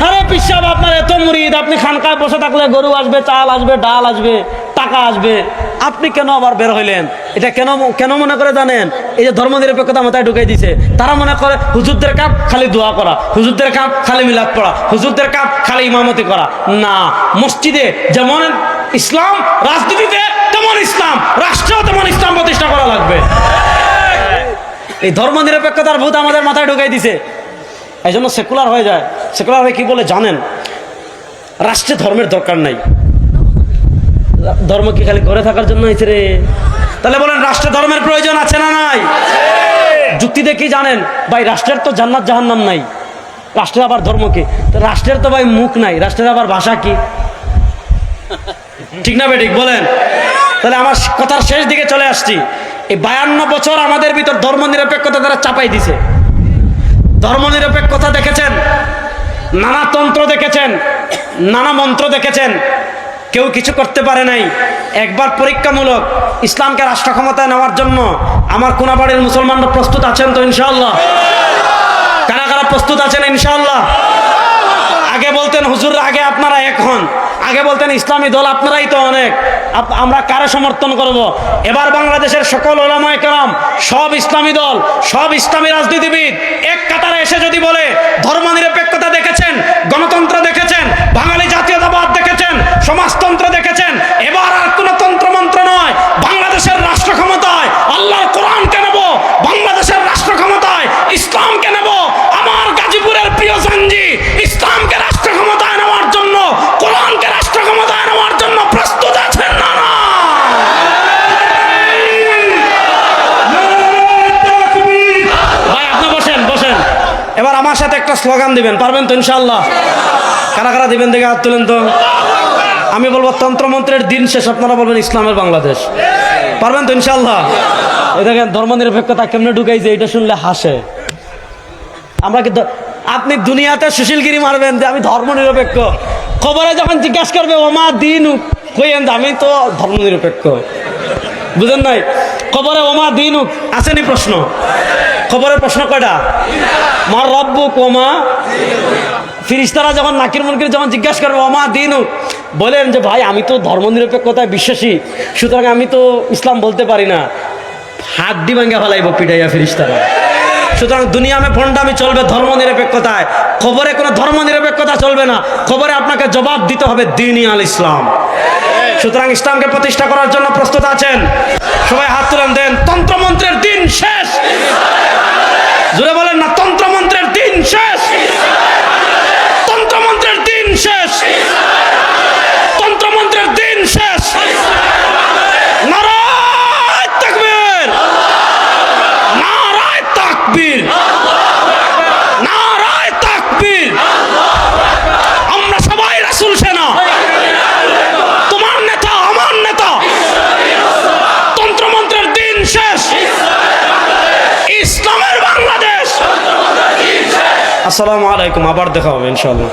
আরে পীর সাহেব আপনার এত মুরিদ, আপনি খানকায় বসে থাকলে গরু আসবে, চাল আসবে, ডাল আসবে, টাকা আসবে, আপনি কেন আবার বের হইলেন? এটা কেন মনে করে জানেন? এই যে ধর্ম নিরপেক্ষতা মাথায় ঢুকাই দিছে। তারা মনে করে হুজুরদের কাম খালি দোয়া করা, হুজুরদের কাম খালি মিলাদ পড়া, হুজুরদের কাম খালি ইমামতি করা। না, মসজিদে যেমন ইসলাম, রাজনীতিতে তেমন ইসলাম, রাষ্ট্রেও তেমন ইসলাম প্রতিষ্ঠা করা লাগবে। এই ধর্ম নিরপেক্ষতার ভূত আমাদের মাথায় ঢুকাই দিছে, এই জন্য সেকুলার হয়ে যায়। সেকুলার হয়ে কি বলে জানেন? রাষ্ট্রে ধর্মের দরকার নাই। ধর্ম কি খালি ঘরে থাকার জন্য হয়েছে রে? তাহলে বলেন রাষ্ট্রে ধর্মের প্রয়োজন আছে না নাই? যুক্তি দিয়ে কি জানেন? ভাই রাষ্ট্রের তো জান্নাত জাহান্নাম নাই, রাষ্ট্রের আবার ধর্ম কি? রাষ্ট্রের তো ভাই মুখ নাই, রাষ্ট্রের আবার ভাষা কি? ঠিক না বেঠিক বলেন? তাহলে আমার কথার শেষ দিকে চলে আসছি। এই 52 বছর আমাদের ভিতর ধর্ম নিরপেক্ষতা তারা চাপাই দিছে। ধর্মনিরপেক্ষতা দেখেছেন, নানা তন্ত্র দেখেছেন, নানা মন্ত্র দেখেছেন, কেউ কিছু করতে পারে নাই। একবার পরীক্ষামূলক ইসলামকে রাষ্ট্র ক্ষমতায় নেওয়ার জন্য আমার কোনাবাড়ির মুসলমানরা প্রস্তুত আছেন তো ইনশাআল্লাহ? কারা কারা প্রস্তুত আছেন ইনশাআল্লাহ? আগে বলতেন হুজুররা, আগে আপনারা এক হন, আগে বলতেন ইসলামী দল আপনারাই তো অনেক, আমরা কারে সমর্থন করব? এবার বাংলাদেশের সকল ওলামায়ে কেরাম, সব ইসলামী দল, সব ইসলামী রাজনীতিবিদ এক কাতারে এসে যদি বলে ধর্মনিরপেক্ষতা দেখেছেন, গণতন্ত্র দেখেছেন, বাঙালি জাতীয়তাবাদ দেখেছেন, সমাজতন্ত্র দেখেছেন, এবার আর কোনো তন্ত্রমন্ত্র নয়, বাংলাদেশের রাষ্ট্র ক্ষমতায় আল্লাহর কোরআনকে নেব, বাংলাদেশের রাষ্ট্র ক্ষমতায় ইসলামকে নেব। আমার গাজীপুরের প্রিয় জানজি ইসলামকে রাষ্ট্র ক্ষমতায় নেওয়ার জন্য, কোরআনকে রাষ্ট্র ক্ষমতায় নেওয়ার জন্য প্রস্তুত আছেন না? না ভাই, আপনি বসেন বসেন, এবার আমার সাথে একটা স্লোগান দিবেন, পারবেন তো ইনশাআল্লাহ? কারা কারা দিবেন দেখে হাত তুলেন তো। আমি বলবো তন্ত্রমন্ত্রের দিন শেষ, আপনারা বলবেন ইসলামের বাংলাদেশ। পারবেন তো ইনশাআল্লাহ? এই দেখেন ধর্মনিরপেক্ষতা কেমনে ঢুকাইছে, এটা শুনলে হাসে। আমরা কি আপনি দুনিয়াতে সুশীলগিরি মারবেন যে আমি ধর্মনিরপেক্ষ, খবরে যখন জিজ্ঞাসা করবে ওমা দিন কইেন আমি তো ধর্মনিরপেক্ষ, বুঝেন নাই? খবরে ওমা দিন আসেনি প্রশ্ন, খবরের প্রশ্ন কয়টা? মার রব্বুক ওমা, ফিরিস্তারা যখন নাকির মুনকির যখন জিজ্ঞাসা করবে ওমা দিন, বলেন যে ভাই আমি তো ধর্মনিরপেক্ষতায় বিশ্বাসী, সুতরাং আমি তো ইসলাম বলতে পারি না। হাড্ডি ভাঙ্গা ফেলাইব পিটাইয়া ফিরিস্তারা। সুতরাং দুনিয়ামে ভণ্ডামি চলবে ধর্মনিরপেক্ষতায়, খবরে কোনো ধর্মনিরপেক্ষতা চলবে না। খবরে আপনাকে জবাব দিতে হবে দ্বীন আল ইসলাম। সুতরাং ইসলামকে প্রতিষ্ঠা করার জন্য প্রস্তুত আছেন? সবাই হাত তুলেন, দেন তন্ত্রমন্ত্রের দিন শেষ। জোরে বলেন না, তন্ত্রমন্ত্রের দিন শেষ, তন্ত্রমন্ত্রের দিন শেষ, তন্ত্রমন্ত্রের দিন শেষ। নারায়ে তাকবীর, নারায়ে তাকবীর, নারায়ে তাকবীর। আমরা সবাই রাসূল সেনা, তোমার নেতা আমার নেতা। তন্ত্রমন্ত্রের দিন শেষ, ইসলামের বাংলাদেশ। আসসালামু আলাইকুম, আবার দেখা হবে ইনশাআল্লাহ।